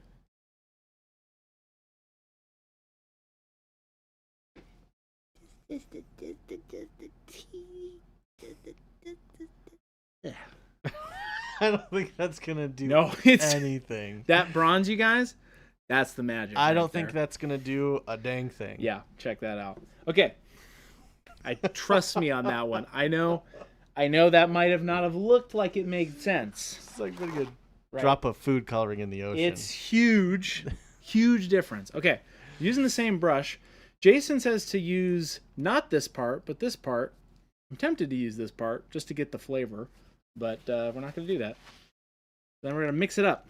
I don't think that's gonna do it's anything. that bronze, you guys. That's the magic. I right don't think there. that's gonna do a dang thing. Yeah, check that out. Okay, trust me on that one. I know that might have not have looked like it made sense. It's like pretty good. Right. Drop of food coloring in the ocean. It's huge, huge difference. Okay, using the same brush. Jason says to use not this part, but this part. I'm tempted to use this part just to get the flavor, but we're not going to do that. Then we're going to mix it up.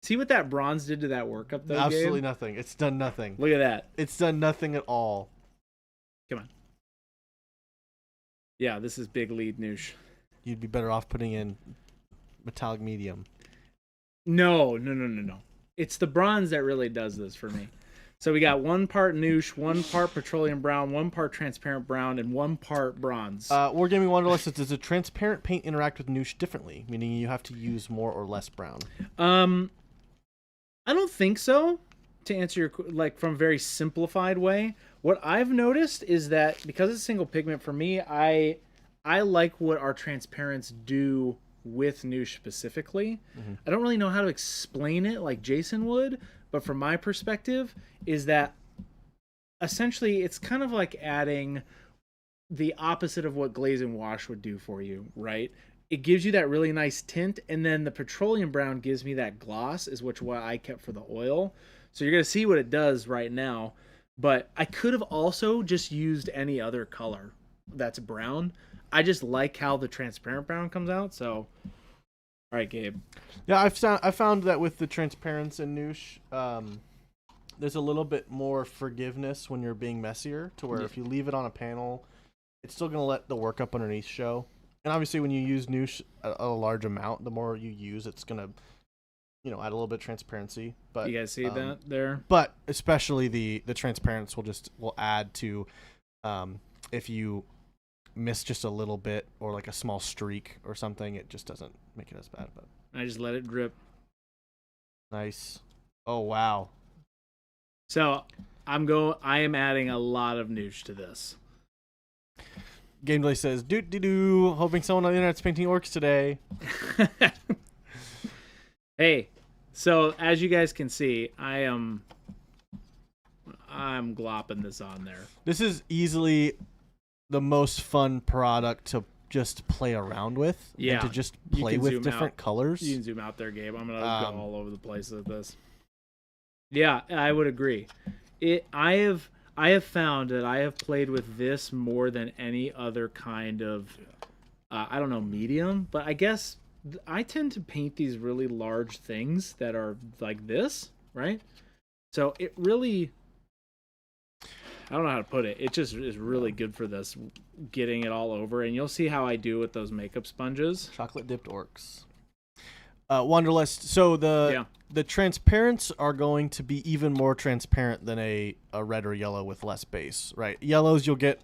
See what that bronze did to that workup, though, absolutely Gabe? nothing. It's done nothing. Look at that. It's done nothing at all. Come on. Yeah, this is big lead noosh. You'd be better off putting in metallic medium. No. It's the bronze that really does this for me. So we got 1 part noosh, 1 part petroleum brown, 1 part transparent brown, and 1 part bronze. Wargaming Wanderlust says, does a transparent paint interact with noosh differently? Meaning you have to use more or less brown. I don't think so. To answer your from a very simplified way, what I've noticed is that because it's single pigment for me, I like what our transparents do with noosh specifically. Mm-hmm. I don't really know how to explain it like Jason would, but from my perspective is that essentially it's kind of like adding the opposite of what glaze and wash would do for you, right? It gives you that really nice tint, and then the petroleum brown gives me that gloss, is what I kept for the oil. So you're going to see what it does right now. But I could have also just used any other color that's brown. I just like how the transparent brown comes out. So, all right, Gabe. Yeah, I found that with the transparency in Noosh, there's a little bit more forgiveness when you're being messier, to where if you leave it on a panel, it's still going to let the workup underneath show. And obviously when you use Noosh a large amount, the more you use, it's going to, add a little bit of transparency. But you guys see that there? But especially the transparency will add to, if you miss just a little bit or like a small streak or something, it just doesn't make it as bad. But I just let it drip. Nice. Oh, wow. So I am adding a lot of Noosh to this. Game Delay says, doo hoping someone on the internet's painting orcs today. Hey, so as you guys can see, I'm glopping this on there. This is easily the most fun product to just play around with. Yeah. And to just play with different colors. You can zoom out there, Gabe. I'm going to go all over the place with this. Yeah, I would agree. I have found that I have played with this more than any other kind of, I don't know, medium, but I guess I tend to paint these really large things that are like this, right? So it really, I don't know how to put it. It just is really good for this, getting it all over. And you'll see how I do with those makeup sponges. Chocolate dipped orcs. Wanderlust. So the transparents are going to be even more transparent than a red or yellow with less base, right? Yellows you'll get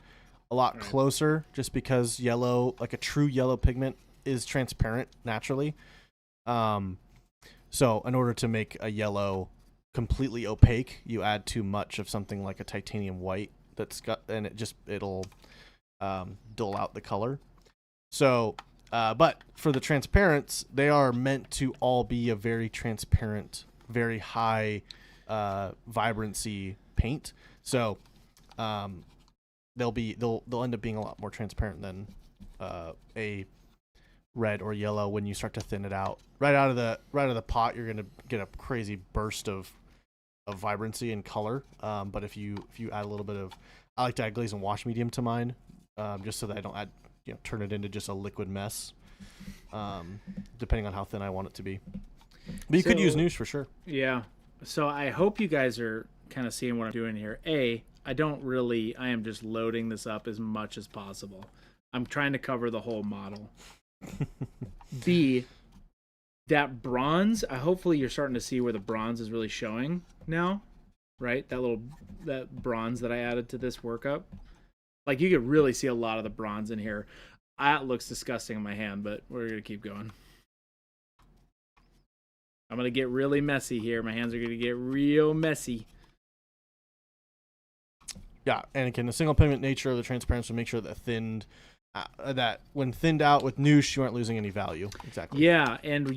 a lot closer just because yellow, like a true yellow pigment, is transparent naturally. So in order to make a yellow completely opaque, you add too much of something like a titanium white and it'll dull out the color. So but for the transparents, they are meant to all be a very transparent, very high vibrancy paint. So they'll end up being a lot more transparent than a red or yellow when you start to thin it out. Right out of the pot, you're gonna get a crazy burst of vibrancy and color. But if you add a little bit of, I like to add glaze and wash medium to mine, just so that I don't turn it into just a liquid mess, depending on how thin I want it to be. But you could use Noosh for sure. Yeah. So I hope you guys are kind of seeing what I'm doing here. I am just loading this up as much as possible. I'm trying to cover the whole model. B, that bronze, hopefully you're starting to see where the bronze is really showing now, right? That bronze that I added to this workup. Like, you could really see a lot of the bronze in here. That looks disgusting in my hand, but we're going to keep going. I'm going to get really messy here. My hands are going to get real messy. Yeah, and again, the single pigment nature of the transparency will make sure that when thinned out with Noosh, you aren't losing any value. Exactly. Yeah, and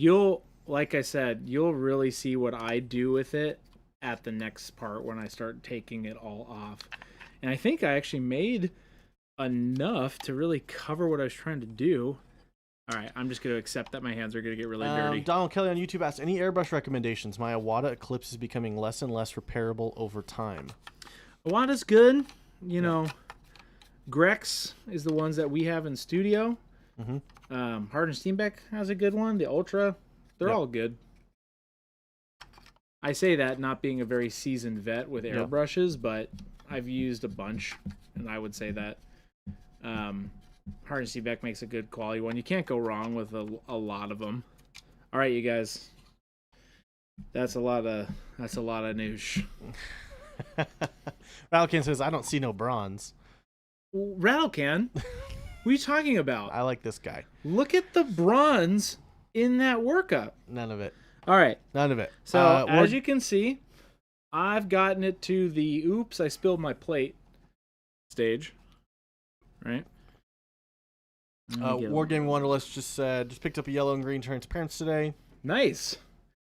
like I said, you'll really see what I do with it at the next part when I start taking it all off. And I think I actually made enough to really cover what I was trying to do. All right, I'm just going to accept that my hands are going to get really dirty. Donald Kelly on YouTube asked, any airbrush recommendations? My Awada Eclipse is becoming less and less repairable over time. Awada's good. Grex is the ones that we have in studio. Mm-hmm. Hard and Steenbeck has a good one. The Ultra, they're all good. I say that not being a very seasoned vet with airbrushes, but I've used a bunch, and I would say that Hard and Steenbeck makes a good quality one. You can't go wrong with a lot of them. All right, you guys. That's a lot of Noosh. Rattlecan says, I don't see no bronze. Rattlecan? What are you talking about? I like this guy. Look at the bronze in that workup. None of it. All right. None of it. So, as you can see, I've gotten it to the oops, I spilled my plate stage. Right? Wargaming Wanderlust just said, just picked up a yellow and green transparents today. Nice.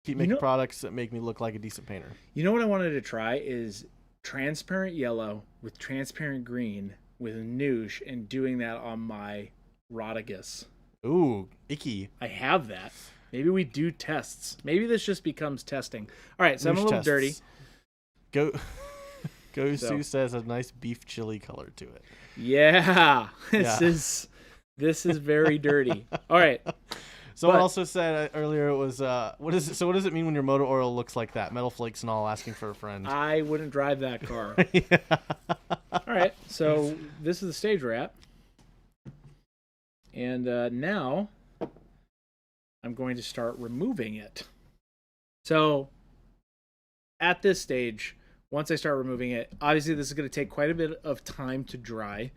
Keep making products that make me look like a decent painter. You know what I wanted to try is transparent yellow with transparent green with Noosh and doing that on my Rodigus. Ooh, icky. I have that. Maybe we do tests. Maybe this just becomes testing. All right, so I'm a little dirty. Gosu says a nice beef chili color to it. Yeah. This is very dirty. All right. Someone also said earlier it was what does it mean when your motor oil looks like that? Metal flakes and all, asking for a friend. I wouldn't drive that car. Yeah. All right. So this is the stage we're at. And now I'm going to start removing it. So at this stage, once I start removing it, obviously this is going to take quite a bit of time to dry.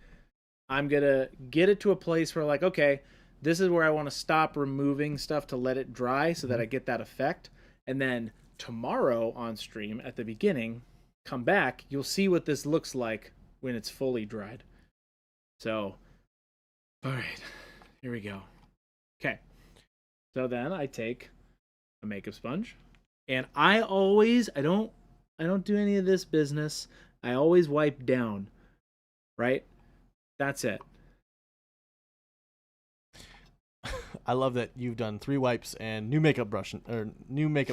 I'm going to get it to a place where, like, okay, this is where I want to stop removing stuff to let it dry so that I get that effect. And then tomorrow on stream at the beginning, come back, you'll see what this looks like when it's fully dried. So, all right, here we go. Okay. So then I take a makeup sponge, and I don't do any of this business. I always wipe down, right? That's it. I love that you've done 3 wipes and new makeup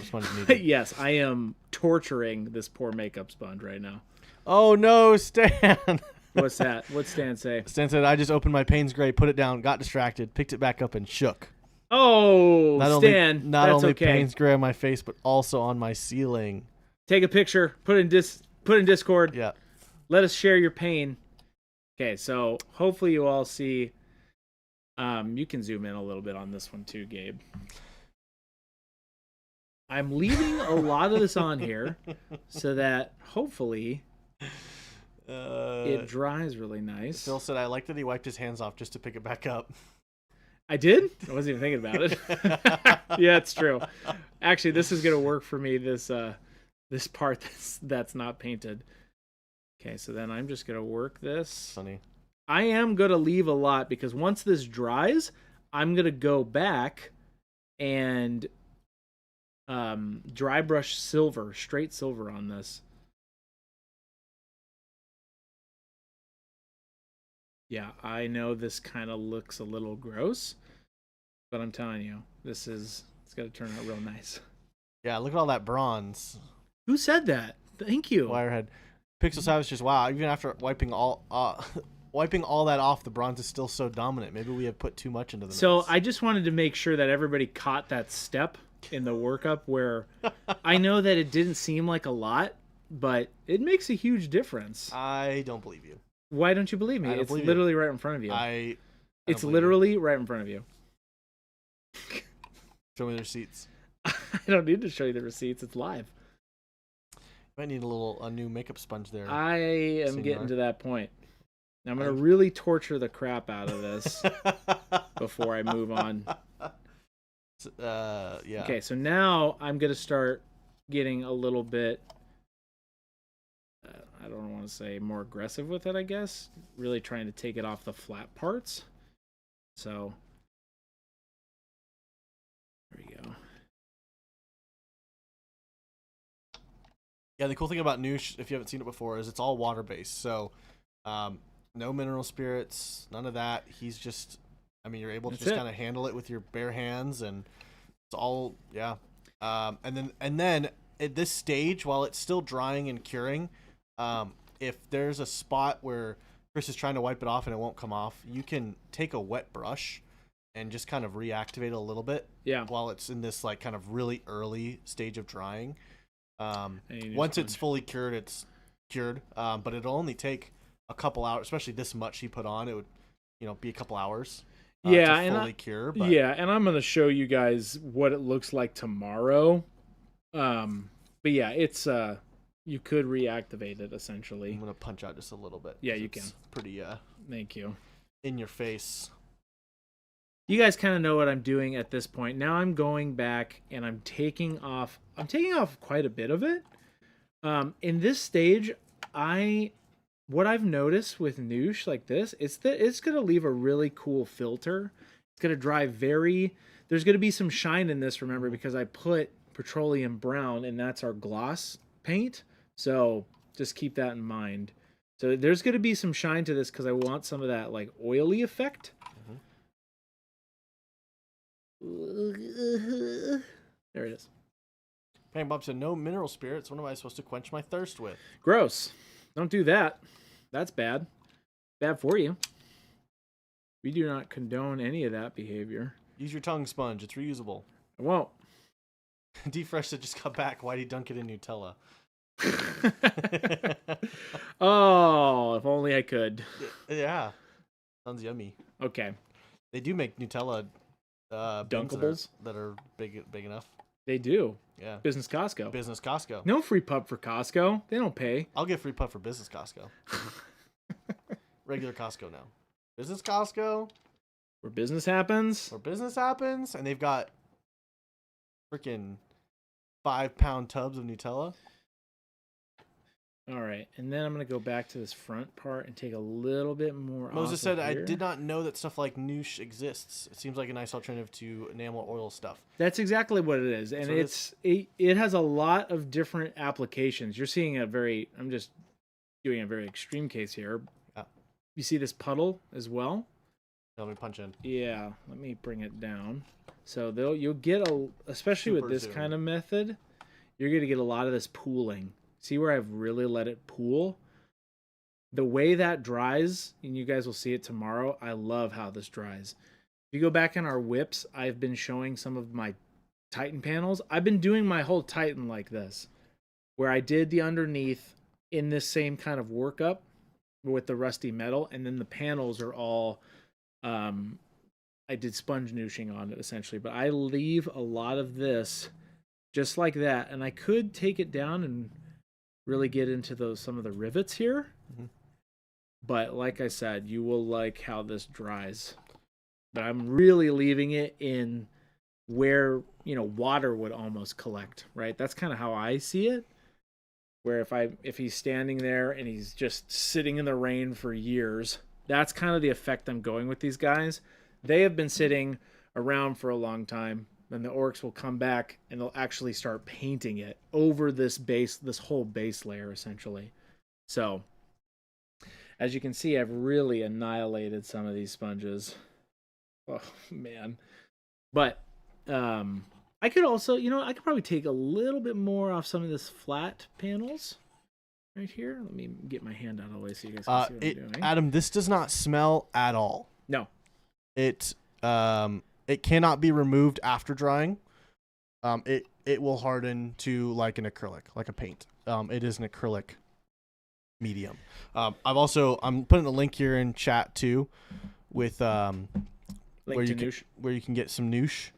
sponge needed. Yes, I am torturing this poor makeup sponge right now. Oh no, Stan! What's that? What's Stan say? Stan said, I just opened my Payne's Gray, put it down, got distracted, picked it back up, and shook. Oh, Stan, not that's only okay. Payne's Gray on my face, but also on my ceiling. Take a picture, put in Discord. Yeah. Let us share your pain. Okay, so hopefully you all see. You can zoom in a little bit on this one too, Gabe. I'm leaving a lot of this on here so that hopefully it dries really nice. Phil said, I like that he wiped his hands off just to pick it back up. I did? I wasn't even thinking about it. Yeah, it's true. Actually, this is going to work for me, this part that's not painted. Okay, so then I'm just going to work this. Funny. I am going to leave a lot because once this dries, I'm going to go back and dry brush straight silver on this. Yeah, I know this kind of looks a little gross, but I'm telling you, it's got to turn out real nice. Yeah, look at all that bronze. Who said that? Thank you. Wirehead. Pixel Savage just, wow, even after wiping all that off, the bronze is still so dominant. Maybe we have put too much into the mix. I just wanted to make sure that everybody caught that step in the workup where I know that it didn't seem like a lot, but it makes a huge difference. I don't believe you. Why don't you believe me? It's literally right in front of you. It's literally right in front of you. Show me the receipts. I don't need to show you the receipts. It's live. Might need a new makeup sponge there. I am getting to that point. Now I'm going to really torture the crap out of this before I move on. Yeah. Okay, so now I'm going to start getting a little bit, I don't want to say more aggressive with it, I guess. Really trying to take it off the flat parts. So, there we go. Yeah, the cool thing about Noosh, if you haven't seen it before, is it's all water-based. So, no mineral spirits, none of that. He's just, you're able to just kind of handle it with your bare hands, and it's all, yeah. And then at this stage, while it's still drying and curing, if there's a spot where Chris is trying to wipe it off and it won't come off, you can take a wet brush and just kind of reactivate it a little bit. Yeah. While it's in this like kind of really early stage of drying. Once it's fully cured, it's cured. But it'll only take a couple hours, especially this much he put on. It would, be a couple hours. To fully cure. But... Yeah, and I'm gonna show you guys what it looks like tomorrow. But yeah, it's you could reactivate it essentially. I'm gonna punch out just a little bit. Yeah, you can. Pretty Thank you. In your face. You guys kind of know what I'm doing at this point. Now I'm going back and I'm taking off quite a bit of it. In this stage, what I've noticed with Noosh like this, it's going to leave a really cool filter. It's going to dry there's going to be some shine in this, remember, because I put petroleum brown and that's our gloss paint. So just keep that in mind. So there's going to be some shine to this because I want some of that like oily effect. There it is. Bang Bob said, no mineral spirits. What am I supposed to quench my thirst with? Gross. Don't do that. That's bad. Bad for you. We do not condone any of that behavior. Use your tongue sponge. It's reusable. I won't. Deep Fresh said, just got back. Why'd he dunk it in Nutella? Oh, if only I could. Yeah. Sounds yummy. Okay. They do make Nutella Dunkables that are big enough. They do. Yeah. Business Costco. Business Costco. No free pub for Costco. They don't pay. I'll get free puff for Business Costco. Regular Costco now. Business Costco. Where business happens. Where business happens. And they've got freaking 5-pound tubs of Nutella. All right. And then I'm going to go back to this front part and take a little bit more Moses off said, of I here. did not know that stuff like Noosh exists. It seems like a nice alternative to enamel oil stuff. That's exactly what it is. And it has a lot of different applications. You're seeing I'm just doing a very extreme case here. Yeah. You see this puddle as well? Let me punch in. Yeah, let me bring it down. So you'll get especially Super with this zoom. kind of method, you're going to get a lot of this pooling. See where I've really let it pool? The way that dries, and you guys will see it tomorrow, I love how this dries. If you go back in our whips, I've been showing some of my Titan panels. I've been doing my whole Titan like this, where I did the underneath in this same kind of workup with the rusty metal, and then the panels are all, I did sponge nooshing on it essentially, but I leave a lot of this just like that, and I could take it down and really get into some of the rivets here. Mm-hmm. But like I said, you will like how this dries. But I'm really leaving it in where, water would almost collect, right? That's kind of how I see it. Where if he's standing there and he's just sitting in the rain for years, that's kind of the effect I'm going with these guys. They have been sitting around for a long time. Then the ORKS will come back and they'll actually start painting it over this whole base layer essentially. So as you can see, I've really annihilated some of these sponges. Oh man. But I could also, I could probably take a little bit more off some of this flat panels right here. Let me get my hand out of the way so you guys can see what I'm doing. Adam, this does not smell at all. No. It cannot be removed after drying. It will harden to like an acrylic, like a paint. It is an acrylic medium. I'm putting a link here in chat too, with where you can get some noosh.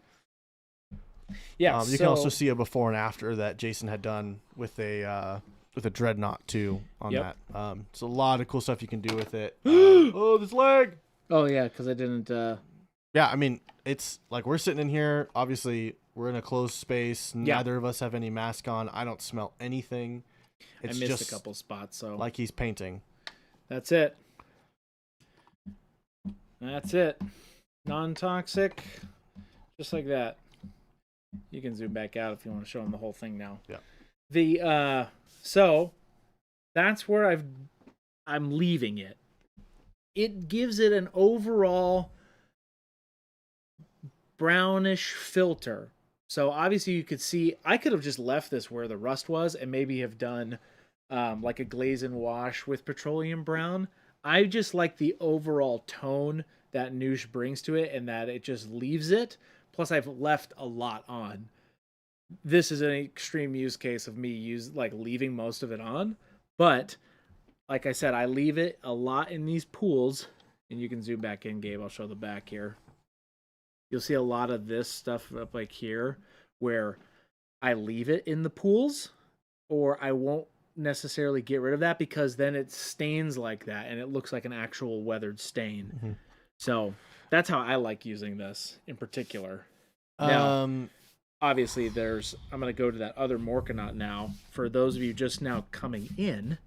Yeah, you can also see a before and after that Jason had done with a dreadnought too on that. It's a lot of cool stuff you can do with it. Oh, this leg. Oh yeah, because I didn't. Yeah, I mean, it's like we're sitting in here. Obviously, we're in a closed space. Neither of us have any mask on. I don't smell anything. I missed just a couple spots, so like he's painting. That's it. That's it. Non-toxic, just like that. You can zoom back out if you want to show them the whole thing now. Yeah. So that's where I'm leaving it. It gives it an overall brownish filter. So obviously you could see, I could have just left this where the rust was and maybe have done like a glaze and wash with petroleum brown. I just like the overall tone that Noosh brings to it and that it just leaves it. Plus I've left a lot on. This is an extreme use case of me leaving most of it on. But like I said, I leave it a lot in these pools. And you can zoom back in, Gabe. I'll show the back here. You'll see a lot of this stuff up like here where I leave it in the pools, or I won't necessarily get rid of that because then it stains like that and it looks like an actual weathered stain. Mm-hmm. So that's how I like using this in particular. Now, obviously I'm going to go to that other Gorkanaut now. For those of you just now coming in,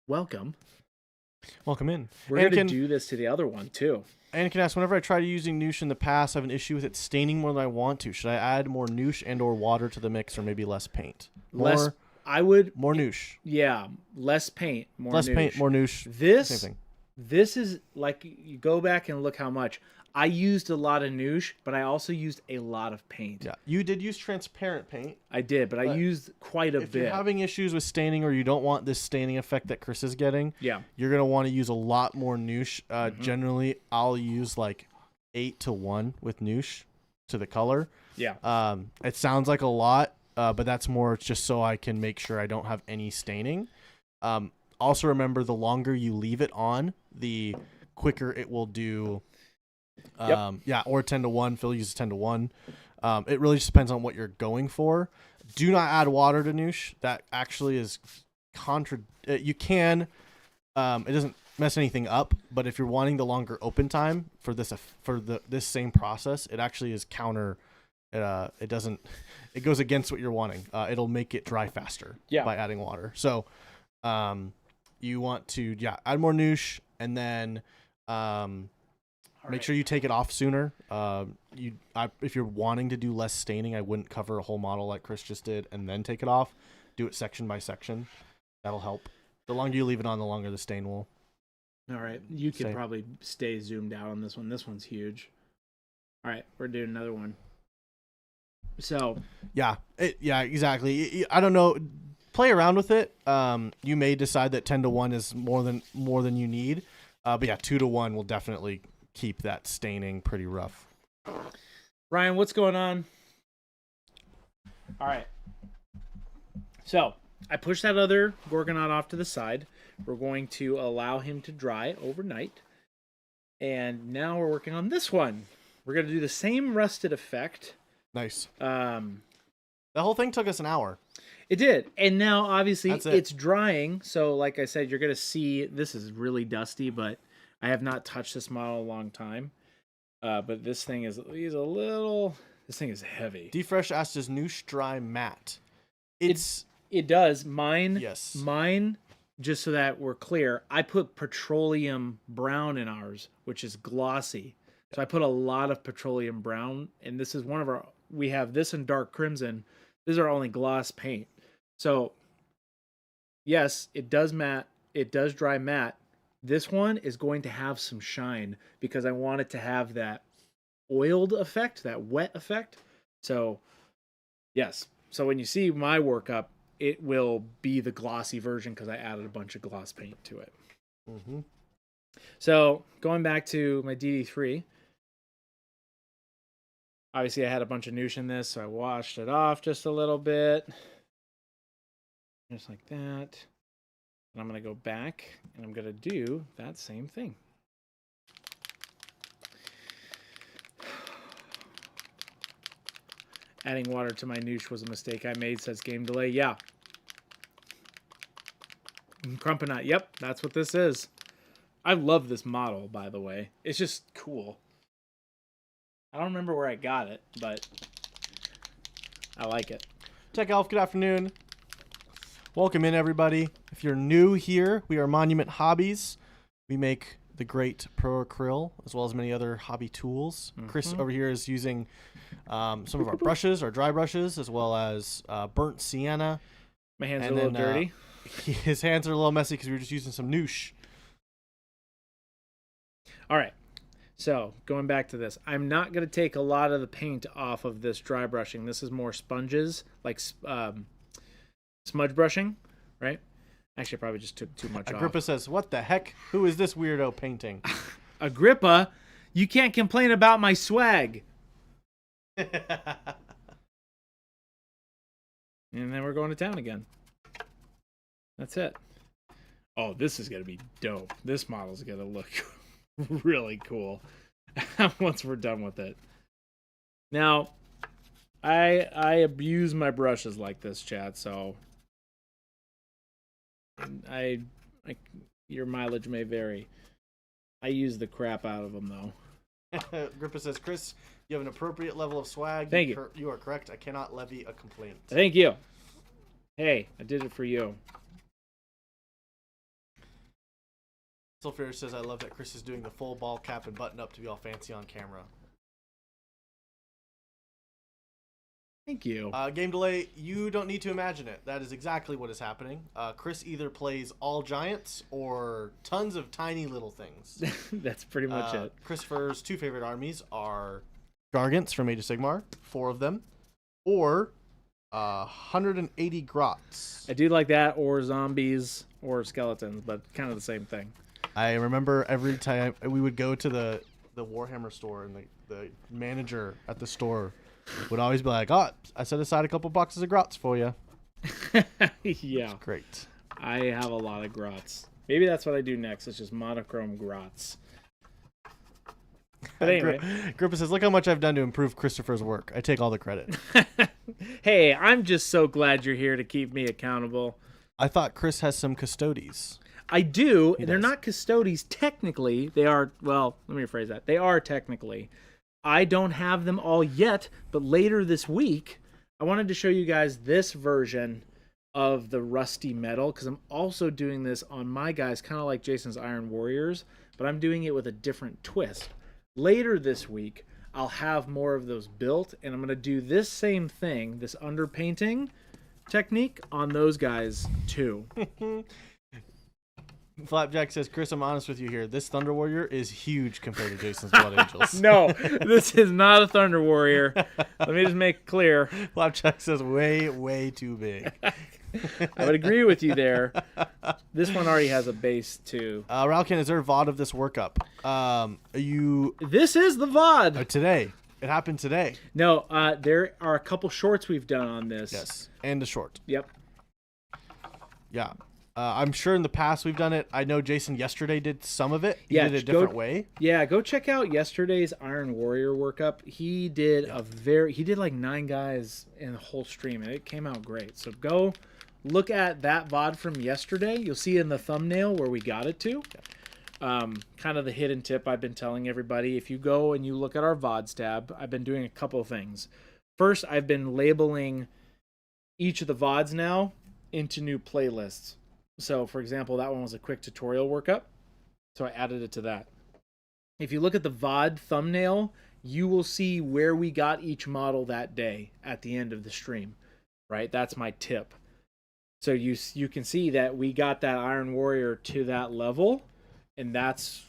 welcome. Welcome in. We're going to do this to the other one too. Anakin asks, whenever I tried using noosh in the past, I have an issue with it staining more than I want to. Should I add more noosh and or water to the mix or maybe less paint? I would More noosh. Yeah, less paint, more Less noosh. paint, more noosh. This Same thing. This is like, you go back and look how much. I used a lot of noosh, but I also used a lot of paint. Yeah, you did use transparent paint. I did, but I used quite a If bit. you're having issues with staining or you don't want this staining effect that Chris is getting, Yeah. you're going to want to use a lot more noosh. Generally, I'll use like 8-to-1 with noosh to the color. Yeah. It sounds like a lot, but that's more just so I can make sure I don't have any staining. Also remember, the longer you leave it on, the quicker it will do. Yeah, or 10-to-1. Phil uses 10-to-1. It really just depends on what you're going for. Do not add water to noosh. That actually is you can. It doesn't mess anything up, but if you're wanting the longer open time for this this same process, it actually is counter. It doesn't. It goes against what you're wanting. It'll make it dry faster by adding water. So, you want to add more noosh, and then make sure you take it off sooner. If you're wanting to do less staining, I wouldn't cover a whole model like Chris just did and then take it off. Do it section by section. That'll help. The longer you leave it on, the longer the stain will. All right, you can probably stay zoomed out on this one. This one's huge. All right, we're doing another one. So exactly. I don't know. Play around with it. You may decide that 10-to-1 is more than you need. But 2-to-1 will definitely keep that staining pretty rough. Ryan, what's going on? All right. So I pushed that other Gorkanaut off to the side. We're going to allow him to dry overnight. And now we're working on this one. We're going to do the same rusted effect. Nice. The whole thing took us an hour. It did. And now, obviously, it's drying. So, like I said, you're going to see this is really dusty, but I have not touched this model in a long time. But this thing is this thing is heavy. D-Fresh asked, does noosh dry matte? It does. Mine, yes. Mine, just so that we're clear, I put petroleum brown in ours, which is glossy. So I put a lot of petroleum brown, and this is one of we have this in dark crimson. This is our only gloss paint. So, yes, it does matte. It does dry matte. This one is going to have some shine because I want it to have that oiled effect, that wet effect. So, yes. So when you see my workup, it will be the glossy version because I added a bunch of gloss paint to it. Mm-hmm. So going back to my DD3, obviously I had a bunch of noosh in this, so I washed it off just a little bit. Just like that. And I'm going to go back and I'm going to do that same thing. Adding water to my noosh was a mistake I made, says Game Delay. Yeah. Crumpanut. Yep, that's what this is. I love this model, by the way. It's just cool. I don't remember where I got it, but I like it. Tech Elf, good afternoon. Welcome in, everybody. If you're new here, we are Monument Hobbies. We make the great Pro Acryl, as well as many other hobby tools. Mm-hmm. Chris over here is using some of our brushes, our dry brushes, as well as burnt sienna. My hands are a little dirty. His hands are a little messy because we were just using some noosh. All right. So going back to this, I'm not going to take a lot of the paint off of this dry brushing. This is more sponges, like smudge brushing, right? Actually, I probably just took too much off. Agrippa says, what the heck? Who is this weirdo painting? Agrippa, you can't complain about my swag. And then we're going to town again. That's it. Oh, this is going to be dope. This model's going to look really cool once we're done with it. Now, I abuse my brushes like this, chat, so your mileage may vary. I use the crap out of them, though. Grippa says, Chris, you have an appropriate level of swag. Thank you. You are correct. I cannot levy a complaint. Thank you. Hey, I did it for you. Sulfur says, I love that Chris is doing the full ball cap and button up to be all fancy on camera. Thank you. Game delay, you don't need to imagine it. That is exactly what is happening. Chris either plays all giants or tons of tiny little things. That's pretty much it. Christopher's 2 favorite armies are Gargants from Age of Sigmar, 4 of them, or 180 Grots. I do like that, or zombies, or skeletons, but kind of the same thing. I remember every time we would go to the Warhammer store, and the manager at the store would always be like, "Oh, I set aside a couple boxes of Grots for you." Yeah. It's great. I have a lot of Grots. Maybe that's what I do next. It's just monochrome Grots. But anyway. Grippa says, "Look how much I've done to improve Christopher's work. I take all the credit." Hey, I'm just so glad you're here to keep me accountable. I thought Chris has some custodies. I do. He They're does. not custodies technically. They are, well, let me rephrase that. They are technically. I don't have them all yet, but later this week, I wanted to show you guys this version of the rusty metal, because I'm also doing this on my guys, kind of like Jason's Iron Warriors, but I'm doing it with a different twist. Later this week, I'll have more of those built, and I'm going to do this same thing, this underpainting technique, on those guys too. Flapjack says, "Chris, I'm honest with you here. This Thunder Warrior is huge compared to Jason's Blood Angels." No, this is not a Thunder Warrior. Let me just make it clear. Flapjack says, way, way too big. I would agree with you there. This one already has a base too. Ralcan, is there a VOD of this workup? This is the VOD. Today. It happened today. No, there are a couple shorts we've done on this. Yes, and a short. Yep. Yeah. I'm sure in the past we've done it. I know Jason yesterday did some of it. He Yeah, did it a different way. Yeah, go check out yesterday's Iron Warrior workup. He did he did like 9 guys in the whole stream, and it came out great. So go look at that VOD from yesterday. You'll see in the thumbnail where we got it to. Kind of the hidden tip I've been telling everybody. If you go and you look at our VODs tab, I've been doing a couple of things. First, I've been labeling each of the VODs now into new playlists. So, for example, that one was a quick tutorial workup. So I added it to that. If you look at the VOD thumbnail, you will see where we got each model that day at the end of the stream, right? That's my tip. So you can see that we got that Iron Warrior to that level, and that's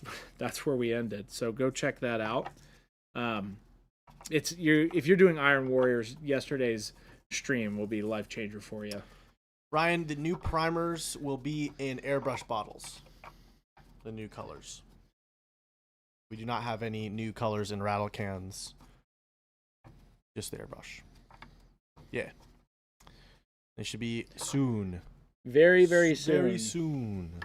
where we ended. So go check that out. If you're doing Iron Warriors, yesterday's stream will be life changer for you. Ryan, the new primers will be in airbrush bottles. The new colors. We do not have any new colors in rattle cans. Just the airbrush. Yeah. They should be soon. Very, very soon. Very soon.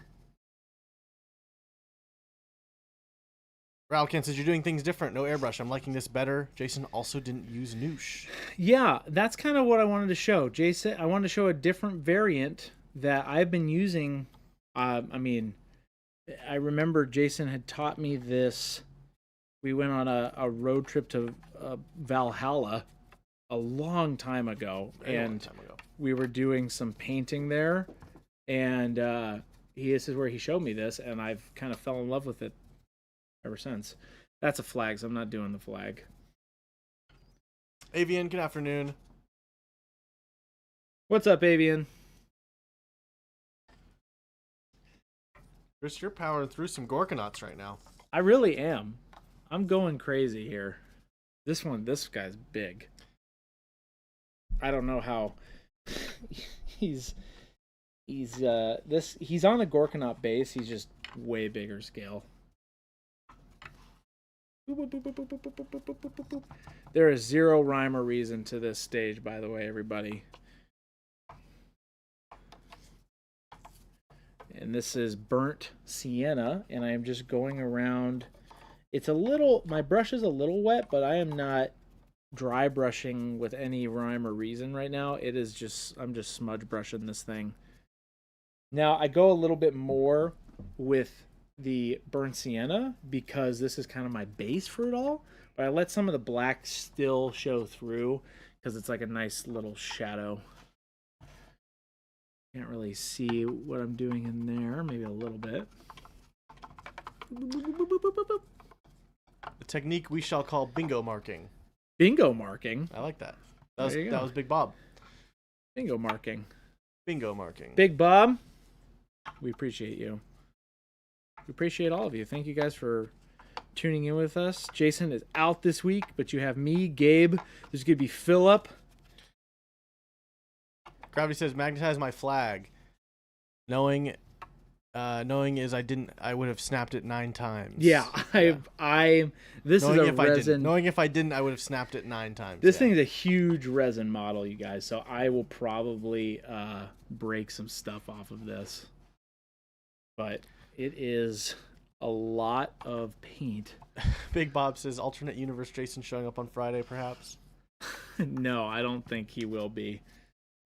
Ralcan says, "You're doing things different. No airbrush. I'm liking this better." Jason also didn't use Noosh. Yeah, that's kind of what I wanted to show. Jason, I wanted to show a different variant that I've been using. I remember Jason had taught me this. We went on a road trip to Valhalla a long time ago, we were doing some painting there, and this is where he showed me this, and I've kind of fell in love with it ever since. That's a flag, so I'm not doing the flag. Avian, good afternoon. What's up, Avian? Chris, you're powering through some Gorkanauts right now. I really am. I'm going crazy here. This guy's big. I don't know how he's on the Gorkanaut base. He's just way bigger scale. There is zero rhyme or reason to this stage, by the way, everybody. And this is burnt sienna, and I am just going around. My brush is a little wet, but I am not dry brushing with any rhyme or reason right now. I'm just smudge brushing this thing. Now, I go a little bit more with the burnt sienna because this is kind of my base for it all, but I let some of the black still show through because it's like a nice little shadow. Can't really see what I'm doing in there, maybe a little bit. The technique we shall call bingo marking. Bingo marking. I like that. That was Big Bob. Bingo marking. Bingo marking. Big Bob, we appreciate you. We appreciate all of you. Thank you guys for tuning in with us. Jason is out this week, but you have me, Gabe. There's going to be Philip. Gravity says, magnetize my flag. Knowing is I would have snapped it 9 times. Yeah, this knowing is a if resin. Knowing if I didn't, I would have snapped it 9 times. This thing's a huge resin model, you guys. So I will probably break some stuff off of this. But it is a lot of paint. Big Bob says, alternate universe Jason showing up on Friday, perhaps. No, I don't think he will be.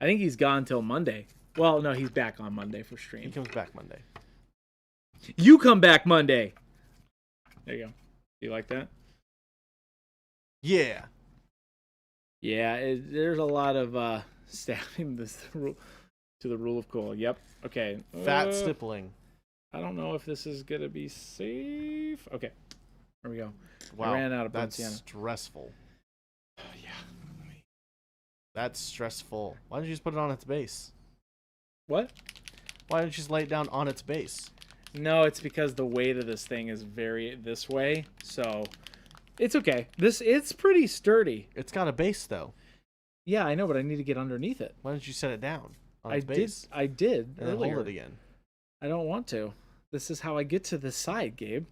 I think he's gone till Monday. Well, no, he's back on Monday for stream. He comes back Monday. You come back Monday. There you go. Do you like that? Yeah. Yeah, there's a lot of stabbing this to the rule of cool. Yep. Okay. Fat stippling. I don't know if this is going to be safe. Okay. There we go. Wow. I ran out of That's Balenciaga. stressful. Oh, yeah. That's stressful. Why don't you just put it on its base? What? Why don't you just lay it down on its base? No, it's because the weight of this thing is very this way. So it's okay. It's pretty sturdy. It's got a base, though. Yeah, I know, but I need to get underneath it. Why don't you set it down on its base? I did And then earlier. hold it again. I don't want to. This is how I get to the side, Gabe.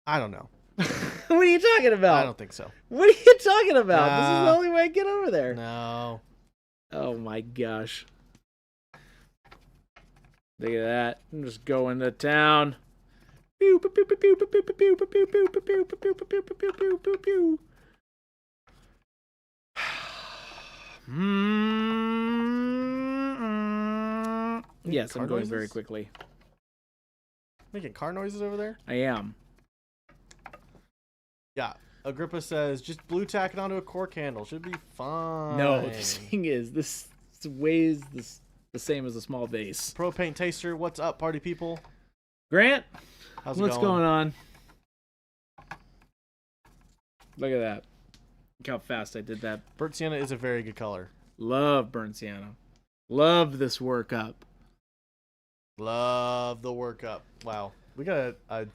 I don't know. What are you talking about? I don't think so. What are you talking about? This is Nah. the only way I get over there. No. Oh my gosh. Look at that. I'm just going to town. Pew, pew, pew, pew, pew, pew, pew, pew, pew, pew, pew, pew, pew, pew, pew, pew, pew, pew, pew, pew. Yes, I'm going very quickly. Making car noises over there? I am. Yeah. Agrippa says, just blue tack it onto a cork handle. Should be fine. No, the thing is, this weighs the same as a small vase. Pro Paint Taster, what's up, party people? Grant, How's it what's going on? Look at that. Look how fast I did that. Burnt Sienna is a very good color. Love burnt sienna. Love this workup. Love the workup. Wow. We got a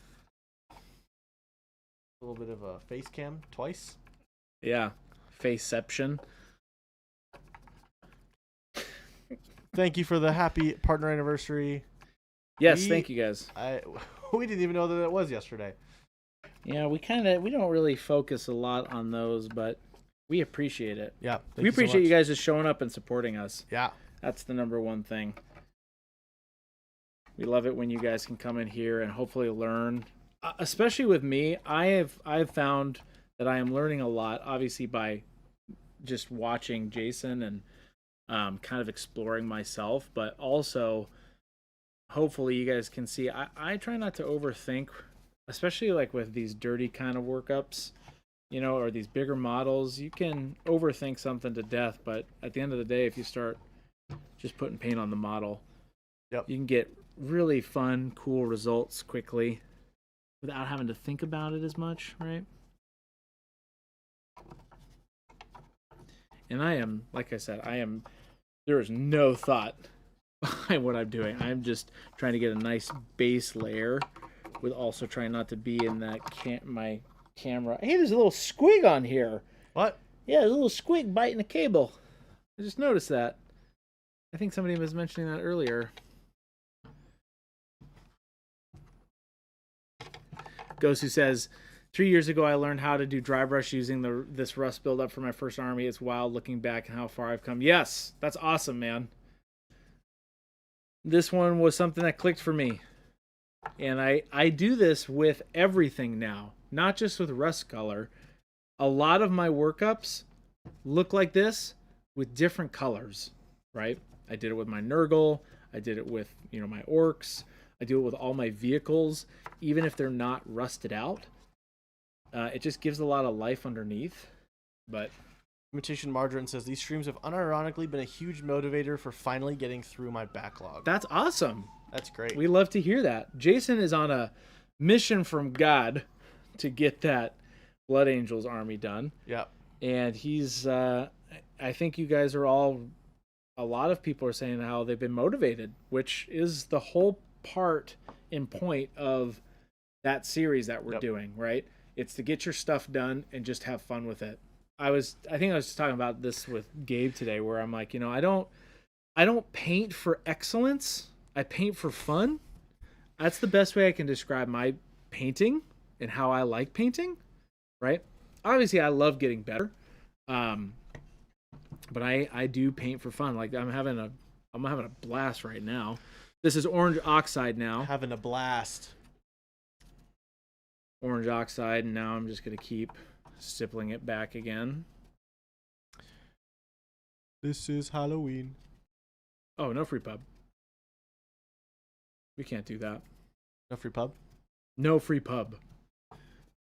little bit of a face cam twice. Yeah. Faceception. Thank you for the happy partner anniversary. Yes, thank you guys. We didn't even know that it was yesterday. Yeah, we don't really focus a lot on those, but we appreciate it. Yeah. We appreciate you guys just showing up and supporting us. Yeah. That's the number one thing. We love it when you guys can come in here and hopefully learn. Especially with me, I've found that I am learning a lot, obviously by just watching Jason and kind of exploring myself, but also hopefully you guys can see I try not to overthink, especially like with these dirty kind of workups, you know, or these bigger models. You can overthink something to death, but at the end of the day, if you start just putting paint on the model, yep, you can get really fun, cool results quickly without having to think about it as much, right? And I am, like I said, there is no thought behind what I'm doing. I'm just trying to get a nice base layer with also trying not to be in that my camera. Hey, there's a little squig on here. What? Yeah, there's a little squig biting the cable. I just noticed that. I think somebody was mentioning that earlier. Gosu says, 3 years ago I learned how to do dry brush using this rust buildup for my first army. It's wild looking back and how far I've come. Yes, that's awesome, man. This one was something that clicked for me. And I do this with everything now, not just with rust color. A lot of my workups look like this with different colors, right? I did it with my Nurgle. I did it with, my ORKS. I do it with all my vehicles, even if they're not rusted out. It just gives a lot of life underneath. But Imitation Margarine says, these streams have unironically been a huge motivator for finally getting through my backlog. that's awesome. That's great. We love to hear that. Jason is on a mission from God to get that Blood Angels army done. Yep. And he's I think you guys are all, a lot of people are saying how they've been motivated, which is the whole part and point of that series that we're doing, right? It's to get your stuff done and just have fun with it. I think I was just talking about this with Gabe today, where I'm like, I don't paint for excellence. I paint for fun. That's the best way I can describe my painting and how I like painting, right? Obviously, I love getting better, but I do paint for fun. Like I'm having a blast right now. This is orange oxide now. Having a blast. Orange oxide, and now I'm just gonna keep stippling it back again. This is Halloween. Oh, no free pub. We can't do that. No free pub? No free pub.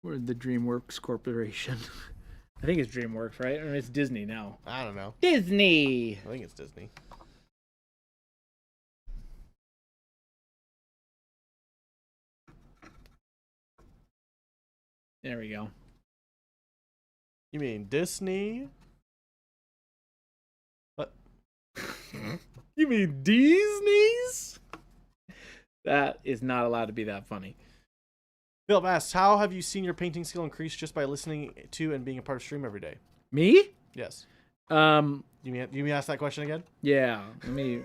We're the DreamWorks Corporation. I think it's DreamWorks, right? Or it's Disney now. I don't know. Disney! I think it's Disney. There we go. You mean Disney? What? You mean Disney's? That is not allowed to be that funny. Philip asks, how have you seen your painting skill increase just by listening to and being a part of stream every day? Me? Yes. You mean ask that question again? Yeah. Let me.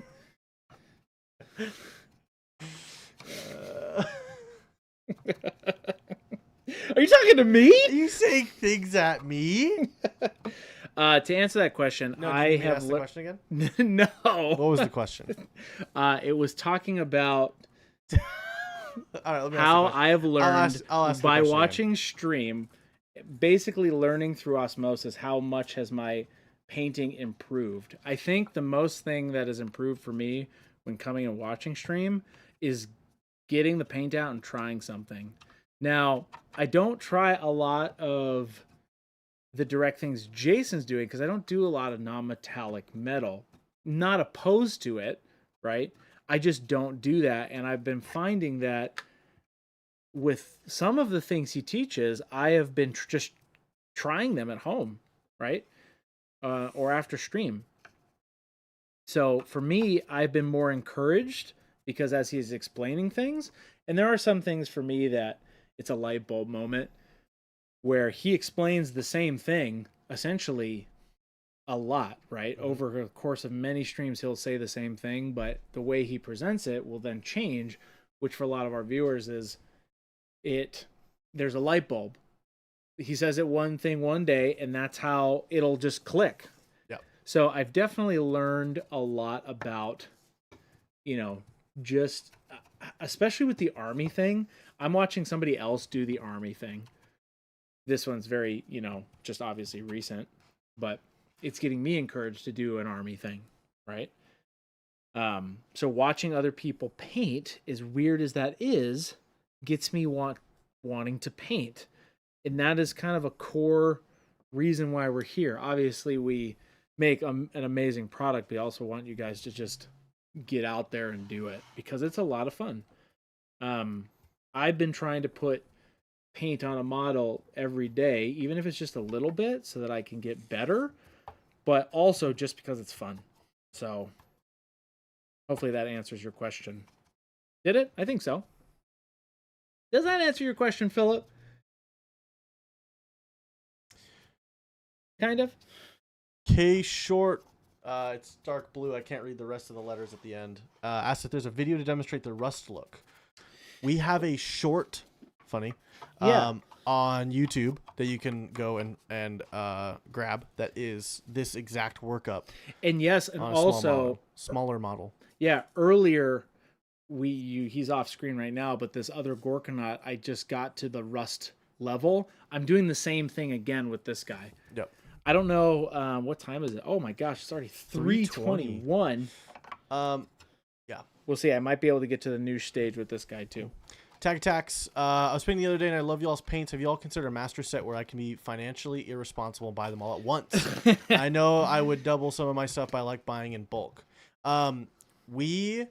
Are you talking to me? Are you saying things at me? To answer that question, No, I have have the question again. No. What was the question? It was talking about All right, let me how ask the I have learned I'll ask the by question watching stream, basically learning through osmosis how much has my painting improved. I think the most thing that has improved for me when coming and watching stream is getting the paint out and trying something. Now, I don't try a lot of the direct things Jason's doing because I don't do a lot of non-metallic metal. Not opposed to it, right? I just don't do that. And I've been finding that with some of the things he teaches, I have been just trying them at home, right? Or after stream. So for me, I've been more encouraged because as he's explaining things, and there are some things for me that it's a light bulb moment where he explains the same thing essentially a lot, right? Mm-hmm. Over the course of many streams, he'll say the same thing, but the way he presents it will then change, which for a lot of our viewers is there's a light bulb. He says it one thing one day, and that's how it'll just click. Yeah. So I've definitely learned a lot about, just especially with the army thing. I'm watching somebody else do the army thing. This one's very, just obviously recent, but it's getting me encouraged to do an army thing, right? So watching other people paint, as weird as that is, gets me wanting to paint. And that is kind of a core reason why we're here. Obviously, we make an amazing product. We also want you guys to just get out there and do it because it's a lot of fun. I've been trying to put paint on a model every day, even if it's just a little bit, so that I can get better, but also just because it's fun. So hopefully that answers your question. Did it? I think so. Does that answer your question, Philip? Kind of. K Short, it's dark blue. I can't read the rest of the letters at the end. Asked if there's a video to demonstrate the rust look. We have a short, funny, on YouTube that you can go and grab. That is this exact workup. And yes, and also smaller model. Yeah, earlier he's off screen right now, but this other Gorkanaut, I just got to the rust level. I'm doing the same thing again with this guy. Yep. I don't know what time is it. Oh my gosh, it's already 3:21. Yeah. We'll see. I might be able to get to the new stage with this guy too. Tag Attacks. I was painting the other day and I love y'all's paints. Have y'all considered a master set where I can be financially irresponsible and buy them all at once? I know I would double some of my stuff, but I like buying in bulk. We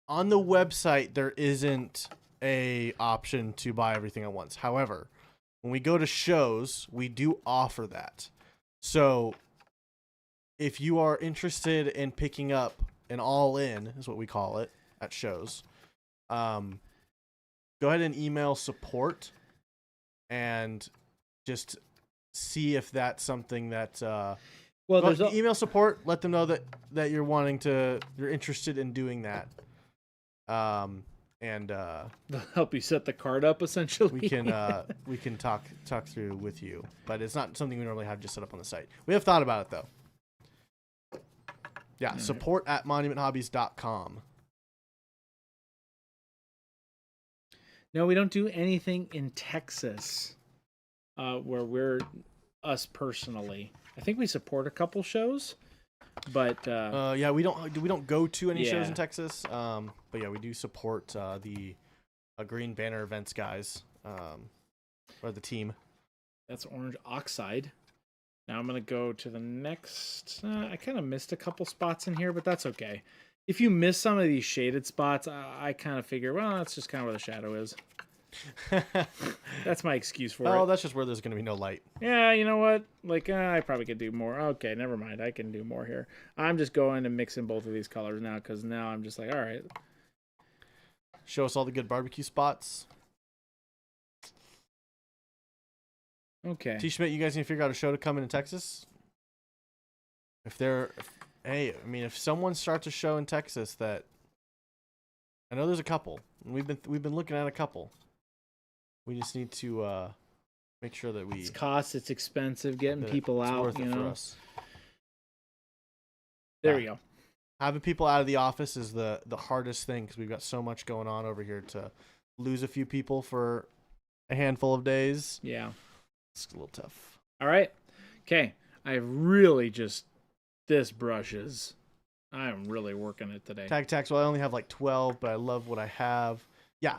on the website there isn't a option to buy everything at once. However, when we go to shows, we do offer that. So if you are interested in picking up an all-in, is what we call it at shows, go ahead and email support and just see if that's something that Well, there's email support, let them know that you're interested in doing that. And they'll help you set the card up essentially. we can talk through with you, but it's not something we normally have just set up on the site. We have thought about it though. Yeah, support at monumenthobbies.com. No, we don't do anything in Texas, where we're us personally. I think we support a couple shows, but yeah, we don't go to any shows Yeah. in Texas. But yeah, we do support the Green Banner events guys, or the team. that's Orange Oxide. Now I'm gonna go to the next. I kind of missed a couple spots in here, but that's okay. If you miss some of these shaded spots, I kind of figure, well, that's just kind of where the shadow is. That's my excuse for Oh, it. that's just where there's going to be no light. Yeah, you know what? Like, I probably could do more. Okay, never mind. I can do more here. I'm just going and mixing both of these colors now because now I'm just like, all right. Show us all the good barbecue spots. Okay. T. Schmidt, you guys need to figure out a show to come into Texas? If someone starts a show in Texas that, I know there's a couple. We've been looking at a couple. We just need to make sure that It's cost. It's expensive getting that people it's out. worth You it for know. us. There Yeah. we go. Having people out of the office is the hardest thing because we've got so much going on over here. To lose a few people for a handful of days, Yeah. it's a little tough. All right. Okay. I really just this brush is. I'm really working it today. Tag tax. Well, I only have like 12, but I love what I have. Yeah,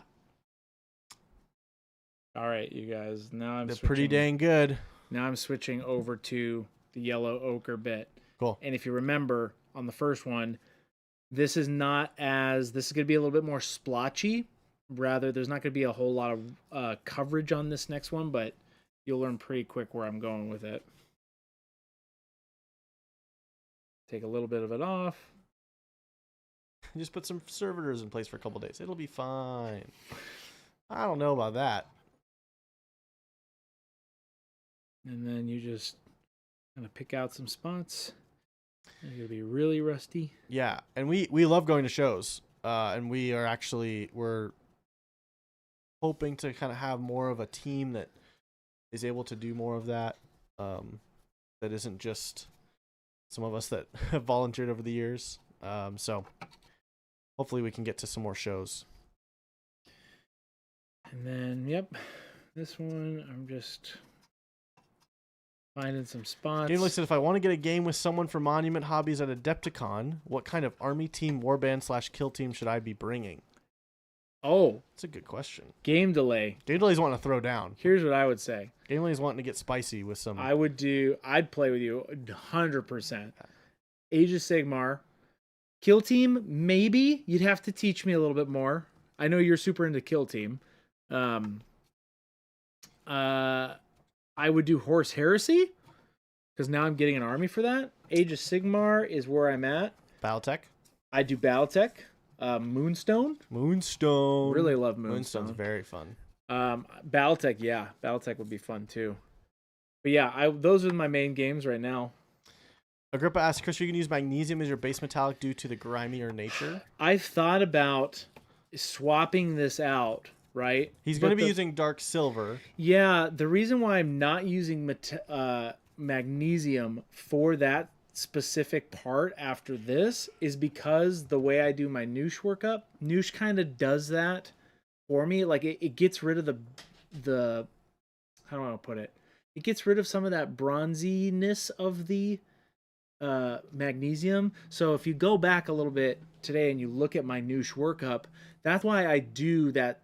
All right, you guys. Now I'm they're switching, pretty dang good. Now I'm switching over to the yellow ochre bit. Cool. And if you remember on the first one, this is going to be a little bit more splotchy. Rather, there's not going to be a whole lot of coverage on this next one, but you'll learn pretty quick where I'm going with it. Take a little bit of it off. Just put some servitors in place for a couple days. It'll be fine. I don't know about that. And then you just kind of pick out some spots. They're going to be really rusty. Yeah, and we love going to shows. And we're hoping to kind of have more of a team that is able to do more of that. That isn't just some of us that have volunteered over the years. So hopefully we can get to some more shows. And then, yep, this one, I'm just finding some spots. Game said, if I want to get a game with someone from Monument Hobbies at Adepticon, what kind of army team, warband / kill team should I be bringing? Oh, That's a good question. game delay. Game Delay's wanting to throw down. Here's what I would say. Game Delay's wanting to get spicy with some. I'd play with you 100%. Age of Sigmar. Kill team, maybe. You'd have to teach me a little bit more. I know you're super into kill team. I would do Horse Heresy, because now I'm getting an army for that. Age of Sigmar is where I'm at. Battletech. I do Battletech. Moonstone. Moonstone. Really love Moonstone's Moonstone. very fun. Battletech, yeah. Battletech would be fun too. But yeah, those are my main games right now. Agrippa asks, Chris, you can use magnesium as your base metallic due to the grimier nature. I've thought about swapping this out, right? He's going to be using dark silver. Yeah, the reason why I'm not using magnesium for that specific part after this is because the way I do my Noosh workup, Noosh kind of does that for me. Like it gets rid of the how do I want to put it? It gets rid of some of that bronziness of the magnesium. So if you go back a little bit today and you look at my Noosh workup, that's why I do that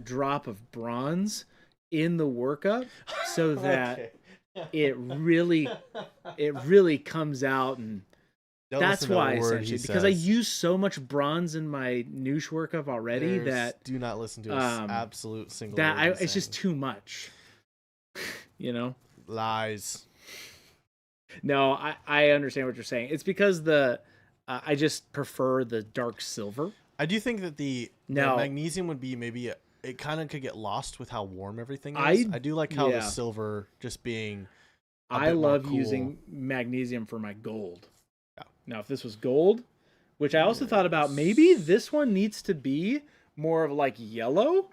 drop of bronze in the workup so that it really comes out, and Don't that's listen to a why word essentially he because I says. use so much bronze in my Noosh workup already that do not listen to an absolute single that word he's it's just saying. too much. You know? Lies. No, I understand what you're saying. It's because I just prefer the dark silver. I do think that the Now- magnesium would be maybe it kind of could get lost with how warm everything is. I do like how the yeah. silver just being. I love cool. using magnesium for my gold. Yeah. Now, if this was gold, which I also thought about, maybe this one needs to be more of like yellow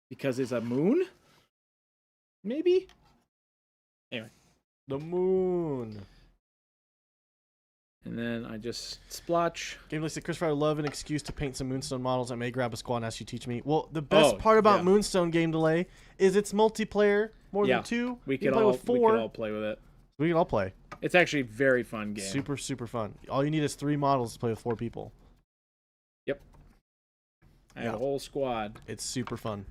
because it's a moon. Maybe. Anyway, The moon. and then I just splotch. Gameplay said, Christopher, I would love an excuse to paint some Moonstone models. I may grab a squad and ask you to teach me. Well, the best part about Moonstone Game Delay is it's multiplayer, more than 2. We You could play all with 4. we could all play with it. We can all play. It's actually a very fun game. Super, super fun. All you need is 3 models to play with 4 people. Yep. I have a whole squad. It's super fun.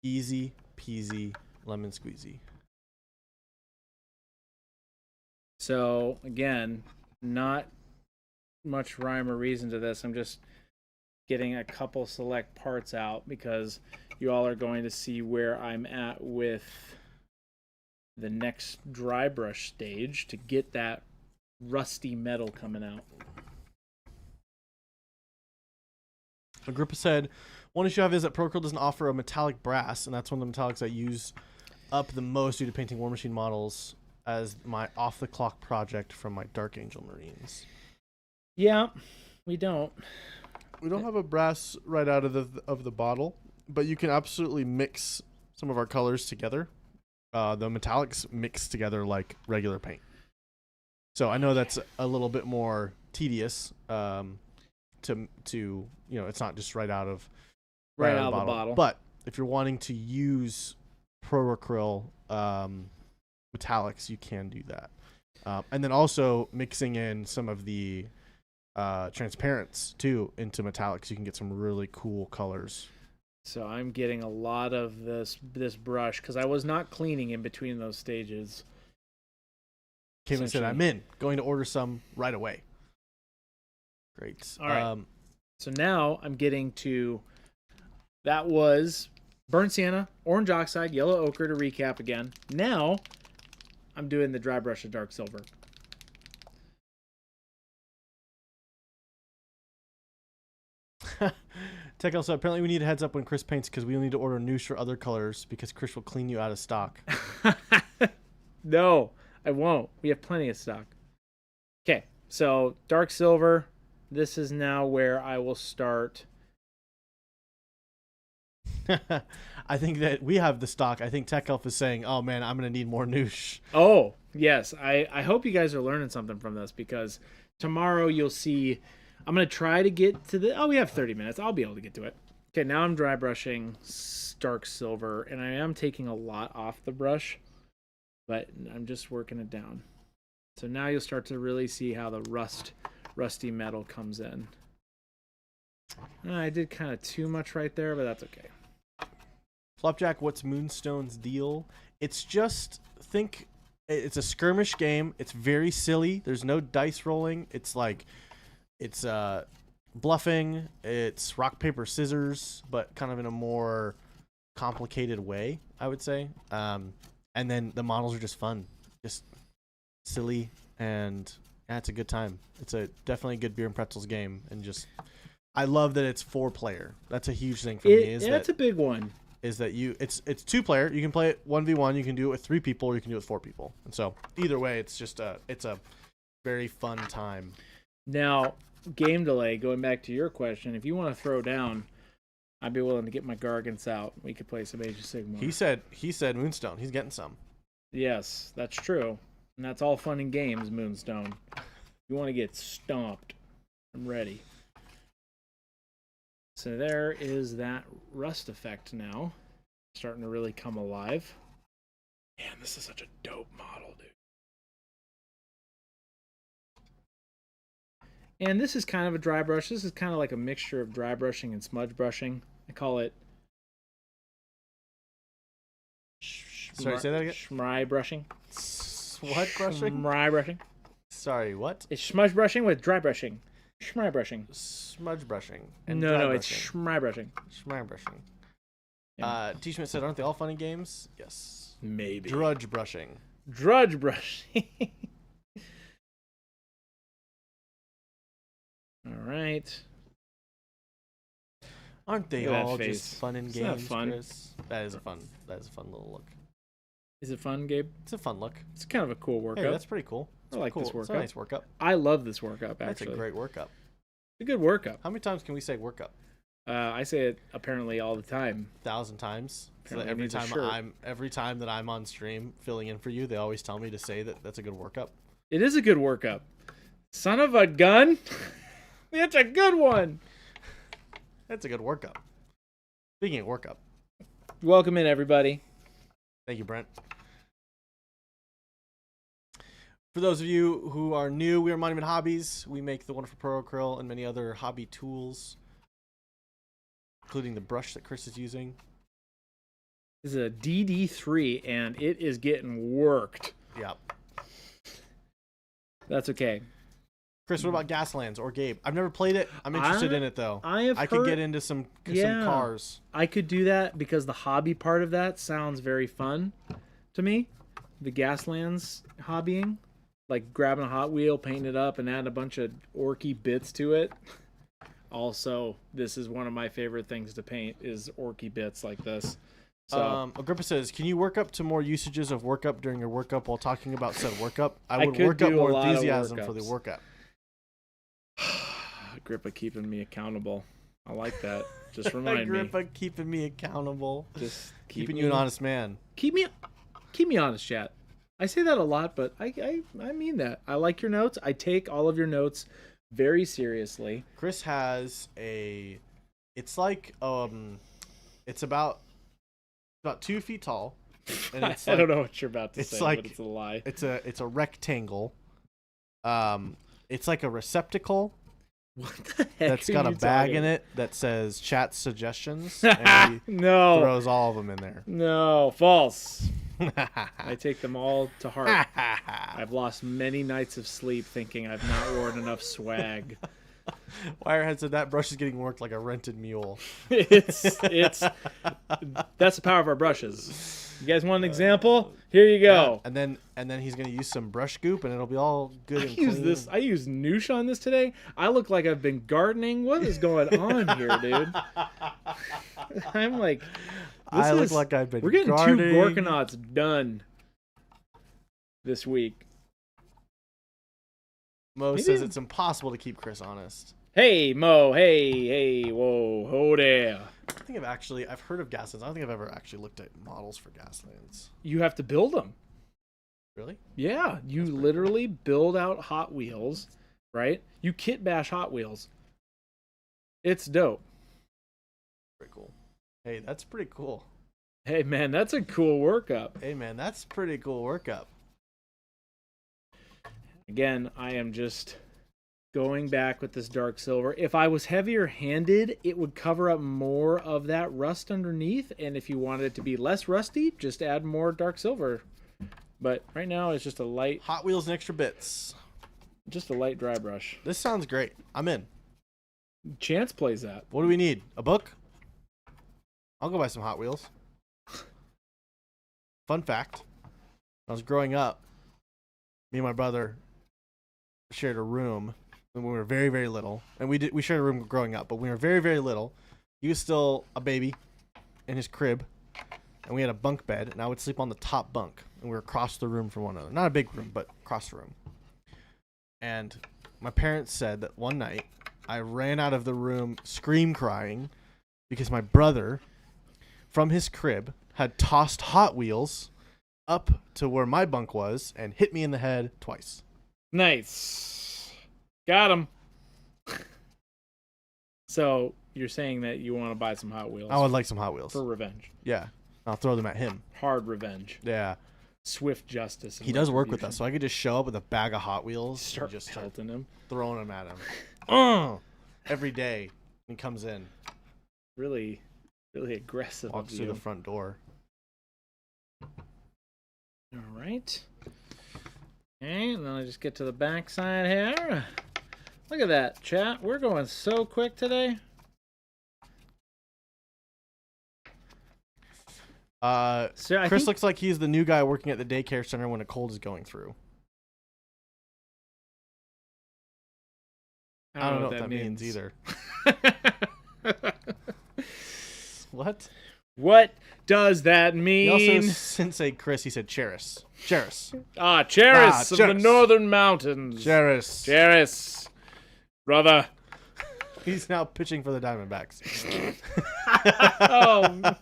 Easy peasy lemon squeezy. So again, not much rhyme or reason to this. I'm just getting a couple select parts out because you all are going to see where I'm at with the next dry brush stage to get that rusty metal coming out. Agrippa said, one issue I have is that Procurl doesn't offer a metallic brass, and that's one of the metallics I use up the most due to painting War Machine models as my off-the-clock project from my Dark Angel Marines. Yeah, we don't. We don't have a brass right out of the bottle, but you can absolutely mix some of our colors together. The metallics mix together like regular paint. So I know that's a little bit more tedious to it's not just right out of the bottle. But if you're wanting to use Procurl metallics, you can do that. And then also mixing in some of the transparents too into metallics, you can get some really cool colors. So I'm getting a lot of this brush because I was not cleaning in between those stages. Caitlin said, I'm in. Going to order some right away. Great. All right. So now I'm getting to, that was burnt sienna, orange oxide, yellow ochre to recap again. Now I'm doing the dry brush of dark silver. Tech also, apparently we need a heads up when Chris paints because we'll need to order Noosh or other colors because Chris will clean you out of stock. No, I won't. We have plenty of stock. Okay, so dark silver. This is now where I will start. I think that we have the stock. I think Tech Elf is saying, oh man, I'm going to need more Noosh. Oh, yes. I hope you guys are learning something from this because tomorrow you'll see. I'm going to try to get to the... Oh, we have 30 minutes. I'll be able to get to it. Okay, now I'm dry brushing dark silver, and I am taking a lot off the brush, but I'm just working it down. So now you'll start to really see how the rusty metal comes in. I did kind of too much right there, but that's okay. Flopjack, what's Moonstone's deal? It's just, it's a skirmish game. It's very silly. There's no dice rolling. It's like... It's bluffing, it's rock, paper, scissors, but kind of in a more complicated way, I would say. And then the models are just fun, just silly, and yeah, it's a good time. It's a definitely a good beer and pretzels game, and just I love that it's 4-player. That's a huge thing for me. That's a big one. Is that it's 2-player? You can play it 1v1. You can do it with 3 people, or you can do it with 4 people. And so either way, it's just it's a very fun time. Now, game delay, going back to your question, if you want to throw down, I'd be willing to get my Gargants out. We could play some Age of Sigmar. He said Moonstone. He's getting some. Yes, that's true. And that's all fun and games, Moonstone. If you want to get stomped, I'm ready. So there is that rust effect now. Starting to really come alive. Man, this is such a dope model, dude. And this is kind of a dry brush. This is kind of like a mixture of dry brushing and smudge brushing. I call it... Sorry, say that again? Smudge brushing. What brushing? Smudge brushing. Sorry, what? It's smudge brushing with dry brushing. Smudge brushing. Smudge brushing. And no, it's smudge brushing. Smudge brushing. T-Schmidt said, aren't they all funny games? Yes. Maybe. Drudge brushing. Drudge brushing. All right. Aren't they Look at that all face. just fun and Isn't that games, fun? Chris? That is a fun little look. Is it fun, Gabe? It's a fun look. It's kind of a cool workout. Hey, that's pretty cool. I like cool. this It's a workout. nice workup. I love this workout, actually. That's a great workup. It's a good workout. How many times can we say workup? I say it apparently all the time. 1,000 times. So that Apparently every time that I'm on stream filling in for you, they always tell me to say that that's a good workup. It is a good workup. Son of a gun. It's a good one. That's a good workup. Speaking of workup. Welcome in, everybody. Thank you, Brent. For those of you who are new, we are Monument Hobbies. We make the wonderful Pro Acryl and many other hobby tools, including the brush that Chris is using. This is a DD3, and it is getting worked. Yep. That's okay. Chris, what about Gaslands or Gabe? I've never played it. I'm interested in it, though. I could get into some cars. I could do that because the hobby part of that sounds very fun to me. The Gaslands hobbying. Like grabbing a Hot Wheel, painting it up, and adding a bunch of orky bits to it. Also, this is one of my favorite things to paint is orky bits like this. So, Agrippa says, can you work up to more usages of workup during your workup while talking about said workup? I I would could work up do a more lot of enthusiasm for the workups. workup. Agrippa keeping me accountable. I like that. Just remind Agrippa keeping me accountable. Just Keeping you an honest man. Keep me honest, chat. I say that a lot, but I mean that. I like your notes. I take all of your notes very seriously. Chris has it's like it's about 2 feet tall, and it's I don't know what you're about to it's say, like- but it's a lie. it's a rectangle. It's like a receptacle What the heck that's are got a you bag talking in it that says chat suggestions, and he No, throws all of them in there. no, false. I take them all to heart. I've lost many nights of sleep thinking I've not worn enough swag. Wirehead said that brush is getting worked like a rented mule. It's that's the power of our brushes. You guys want an example? Here you go. Yeah, and then he's gonna use some brush goop, and it'll be all good and clean. I used Noosh on this today. I look like I've been gardening. What is going on here, dude? I'm like, look like I've been. We're getting gardening. 2 Gorkanauts done this week. Mo Maybe- says it's impossible to keep Chris honest. Hey, Mo. Hey, whoa, ho there. I don't think I've heard of Gaslands. I don't think I've ever actually looked at models for Gaslands. You have to build them. Really? Yeah, you literally build out Hot Wheels, right? You kit bash Hot Wheels. It's dope. Pretty cool. Hey, that's pretty cool. Hey, man, that's a cool workup. Hey, man, that's pretty cool workup. Again, I am just going back with this dark silver. If I was heavier handed, it would cover up more of that rust underneath. And if you wanted it to be less rusty, just add more dark silver. But right now it's just a light Hot Wheels and extra bits. dry brush. This sounds great. I'm in. Chance plays that. What do we need? A book? I'll go buy some Hot Wheels. Fun fact. When I was growing up, me and my brother shared a room when we were very, very little. And we shared a room growing up, but when we were very, very little, he was still a baby in his crib. And we had a bunk bed, and I would sleep on the top bunk. And we were across the room from one another. Not a big room, but across the room. And my parents said that one night, I ran out of the room scream crying because my brother, from his crib, had tossed Hot Wheels up to where my bunk was and hit me in the head twice. Nice. Got him. So you're saying that you want to buy some Hot Wheels I would like some Hot Wheels. for revenge. Yeah. I'll throw them at him. Hard revenge. Yeah. Swift justice. and He does work with retribution. us, so I could just show up with a bag of Hot Wheels Start and just start pelting him. throwing them at him. Every day he comes in, Really aggressive walks of through you. the front door. All right. Okay, and then I just get to the back side here. Look at that, chat. We're going so quick today. So I Chris think, looks like he's the new guy working at the daycare center when a cold is going through. I don't know what that means either. What? What does that He mean? also Sensei Chris. He said Cheris. Cheris. Cheris of the Cheris. Northern Mountains. Cheris. Cheris. Brother. He's now pitching for the Diamondbacks. Oh.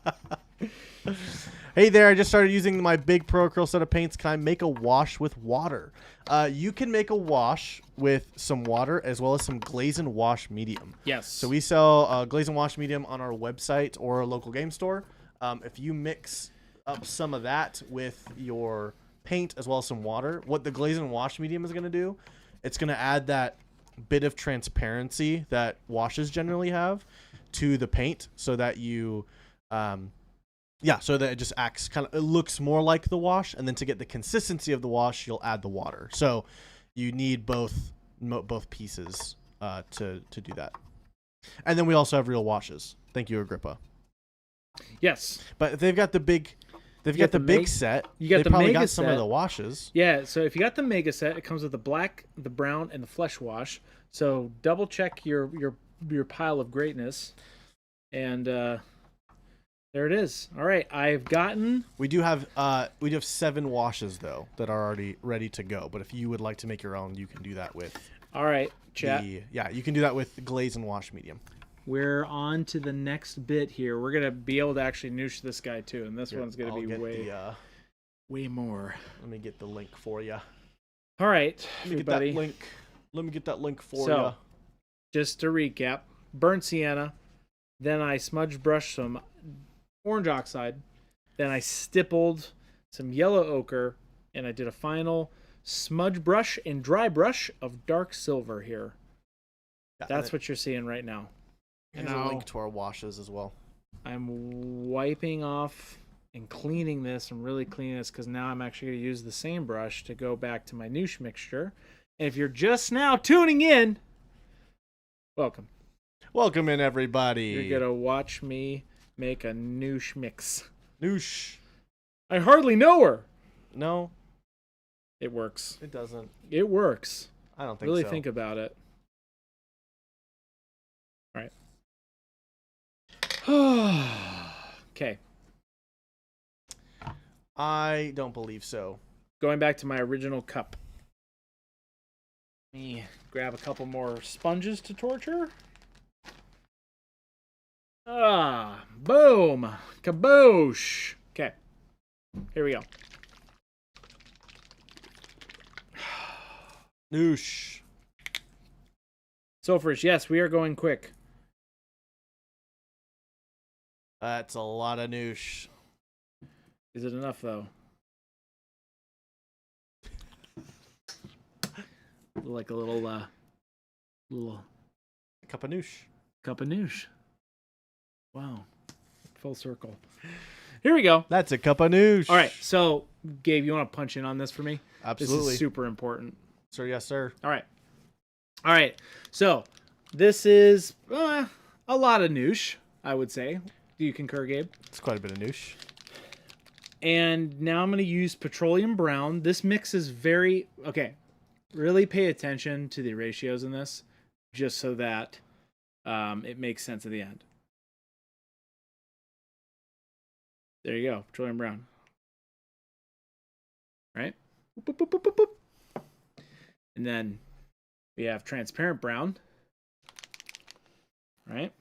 Hey there, I just started using my big Pro Acryl set of paints. Can I make a wash with water? You can make a wash with some water as well as some glaze and wash medium. Yes. So we sell glaze and wash medium on our website or a local game store. If you mix up some of that with your paint as well as some water, what the glaze and wash medium is going to do, it's going to add that bit of transparency that washes generally have to the paint so that you... so that it just acts it looks more like the wash, and then to get the consistency of the wash, you'll add the water. So you need both pieces to do that. And then we also have real washes. Thank you, Agrippa. Yes. But if they've got the big, big set. You got they the probably mega got some set. of the washes. Yeah. So if you got the mega set, it comes with the black, the brown, and the flesh wash. So double check your pile of greatness, and there it is. All right, I've gotten. We do have 7 washes though that are already ready to go. But if you would like to make your own, you can do that with. All right, chat. You can do that with glaze and wash medium. We're on to the next bit here. We're gonna be able to actually noosh this guy too, and this one's gonna be way more. Let me get the link for you. All right, Let me get that link for you. So, just to recap: burnt sienna, then I smudge brush some orange oxide, then I stippled some yellow ochre, and I did a final smudge brush and dry brush of dark silver here. Yeah, That's what you're seeing right now. Here's a link to our washes as well. I'm wiping off and cleaning this. I'm really cleaning this because now I'm actually going to use the same brush to go back to my noosh mixture. And if you're just now tuning in, welcome. Welcome in, everybody. You're going to watch me make a noosh mix. Noosh. I hardly know her. No. It works. It doesn't. It works. I don't think really so. think about it. All right. Okay. I don't believe so. Going back to my original cup. Let me grab a couple more sponges to torture. Boom. Kaboosh. Okay. Here we go. Noosh. Sulfurish, yes, we are going quick. That's a lot of noosh. Is it enough, though? Like a little Cup of noosh. cup of noosh. Wow. Full circle. Here we go. That's a cup of noosh. All right, so, Gabe, you want to punch in on this for me? Absolutely. This is super important. Sir, yes, sir. All right. So, this is a lot of noosh, I would say. Do you concur, Gabe? It's quite a bit of noosh. And now I'm going to use petroleum brown. This mix is very... Okay, really pay attention to the ratios in this, just so that it makes sense at the end. There you go, petroleum brown. Right? Boop, boop, boop, boop, boop. And then we have transparent brown. Right?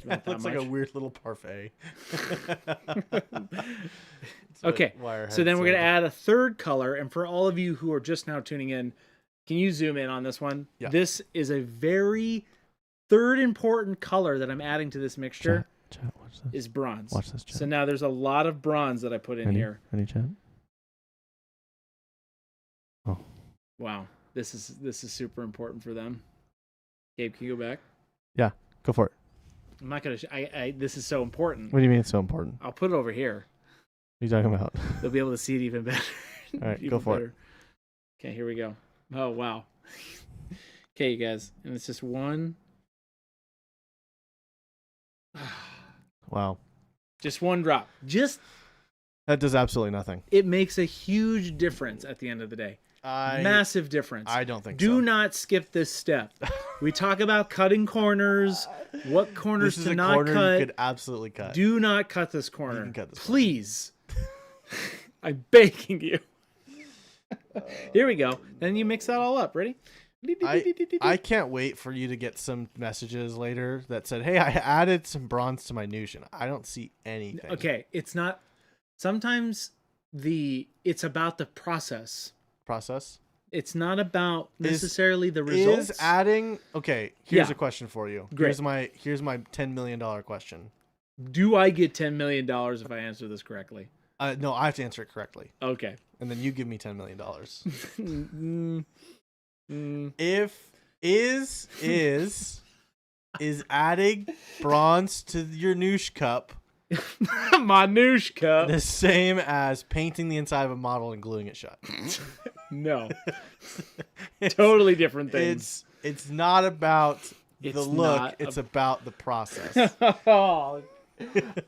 That looks like a weird little parfait. Okay, so then we're going to add a third color. And for all of you who are just now tuning in, can you zoom in on this one? Yeah. This is a very third important color that I'm adding to this mixture. Chat, watch this. Is bronze. Watch this, chat. So now there's a lot of bronze that I put in here. Ready, chat? Oh. Wow. This is super important for them. Gabe, can you go back? Yeah, go for it. I'm not going to... This is so important. What do you mean it's so important? I'll put it over here. What are you talking about? They'll be able to see it even better. All right, go for it. Okay, here we go. Oh, wow. Okay, you guys. And it's just one. Wow. Just one drop. Just That does absolutely nothing. it makes a huge difference at the end of the day. Massive difference. I don't think Do so. not skip this step. We talk about cutting corners, what corners This is to a not corner cut. you could absolutely cut. Do not cut this corner. You can cut this Please. I'm begging you. Here we go. Then you mix that all up. Ready? I can't wait for you to get some messages later that said, "Hey, I added some bronze to my noosh," and I don't see anything. Okay, it's not. Sometimes it's about the process. Process. It's not about necessarily the results. Is adding okay? Here's Yeah. a question for you. Great. Here's my $10 million question. Do I get $10 million if I answer this correctly? No, I have to answer it correctly, Okay. and then you give me $10 million. Mm. If is adding bronze to your noosh cup Manushka. the same as painting the inside of a model and gluing it shut? No. Totally different things. It's not about the It's look. not It's about the process. Oh,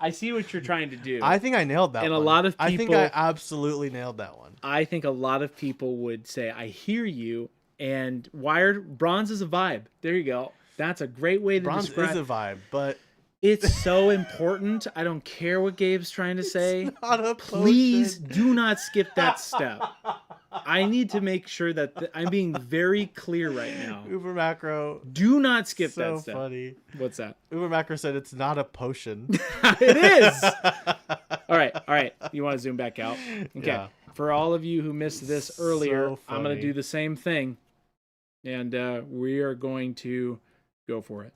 I see what you're trying to do. I think I nailed that And a one. lot of I think people- I absolutely nailed that one. I think a lot of people would say, I hear you, and bronze is a vibe. There you go. That's a great way to Bronze describe is a vibe, but It's so important. I don't care what Gabe's trying to say. not a Please potion. do not skip that step. I need to make sure that I'm being very clear right now. Uber Macro. Do not skip So that step. funny. What's that? Uber Macro said it's not a potion. It is. All right. You want to zoom back out? Okay. Yeah. For all of you who missed this earlier, So I'm going to funny. do the same thing. And we are going to go for it.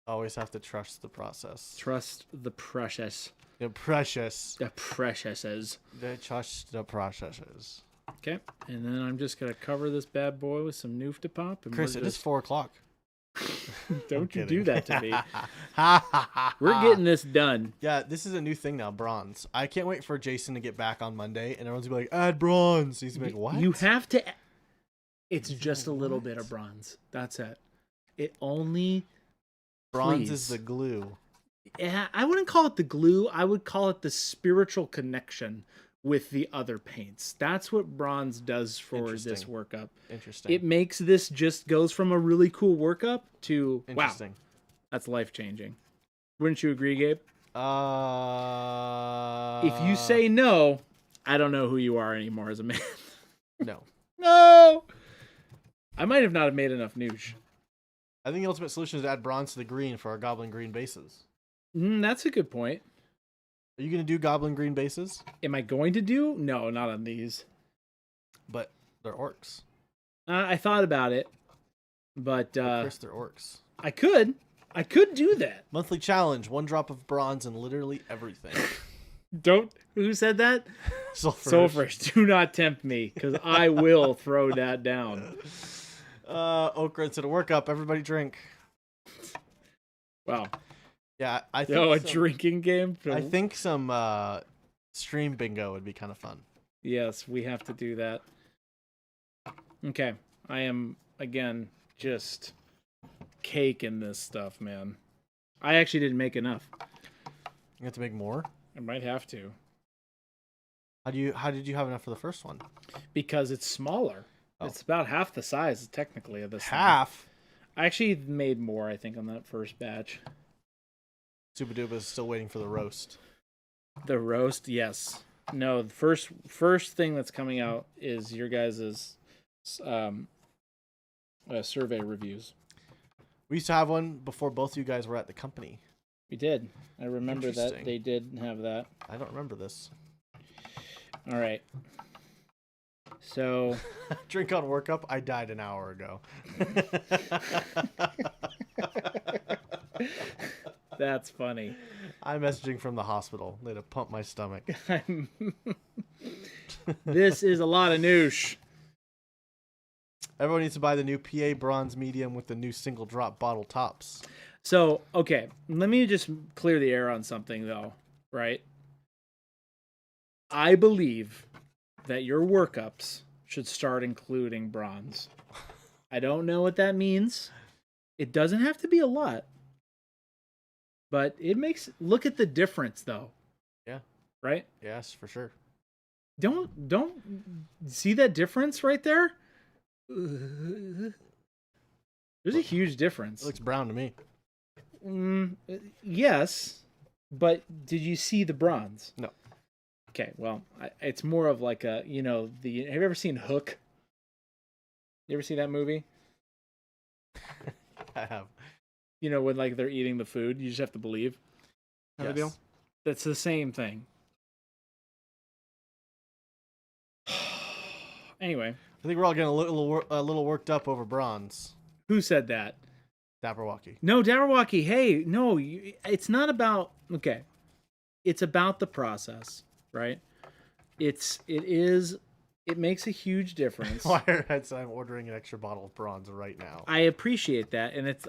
Always have to trust the process. Trust the process. The precious. The processes. They trust the processes. Okay. And then I'm just going to cover this bad boy with some noof to pop. And Chris, we're it is just... 4:00. Don't you kidding. do that to me. We're getting this done. Yeah, this is a new thing now, bronze. I can't wait for Jason to get back on Monday, and everyone's gonna be like, add bronze. He's gonna be like, what? You have to. It's just a little bit of bronze. That's it. It only. Bronze please. is the glue. Yeah, I wouldn't call it the glue. I would call it the spiritual connection with the other paints. That's what bronze does for this Interesting. workup. Interesting. It makes this just goes from a really cool workup to wow, Interesting. that's life changing. Wouldn't you agree, Gabe? If you say no, I don't know who you are anymore as a man. no, No, I might have not have made enough noosh. I think the ultimate solution is to add bronze to the green for our goblin green bases. That's a good point. Are you gonna do goblin green bases? Am I going to do? No, not on these. But they're orcs. I thought about it, but Chris, they're orcs. I could do that. Monthly challenge: 1 drop of bronze in literally everything. Don't. Who said that? Sulfurish. Do not tempt me, because I will throw that down. Okra instead of workup. Everybody drink. Wow. Yeah, I think. A some- drinking game. I think some stream bingo would be kind of fun. Yes, we have to do that. Okay, I am again just caking this stuff, man. I actually didn't make enough. You have to make more. I might have to How did you have enough for the first one? because it's smaller. Oh. It's about half the size technically of this. thing. Half. I actually made more, I think, on that first batch. Super Duba's still waiting for the roast. The roast, yes. No, the first thing that's coming out is your guys' survey reviews. We used to have one before both you guys were at the company. We did. I remember that Interesting. they did have that. I don't remember this. All right. So Drink on workup. I died an hour ago. that's funny. I'm messaging from the hospital. They had to pump my stomach. This is a lot of noosh. Everyone needs to buy the new PA bronze medium with the new single drop bottle tops. So, okay, let me just clear the air on something, though, right? I believe that your workups should start including bronze. I don't know what that means. It doesn't have to be a lot. But look at the difference though. Yeah. Right? Yes, for sure. Don't see that difference right there? There's a huge difference. It looks brown to me. Yes, but did you see the bronze? No. Okay, well, it's more of like a, have you ever seen Hook? You ever see that movie? I have. When like they're eating the food, you just have to believe. Kind of deal? That's the same thing. Anyway. I think we're all getting a little worked up over bronze. Who said that? Dapperwalkie. No, Dapperwalkie. Hey, no, it's not about, okay. It's about the process, right? It makes a huge difference. Wirehead said I'm ordering an extra bottle of bronze right now. I appreciate that, and it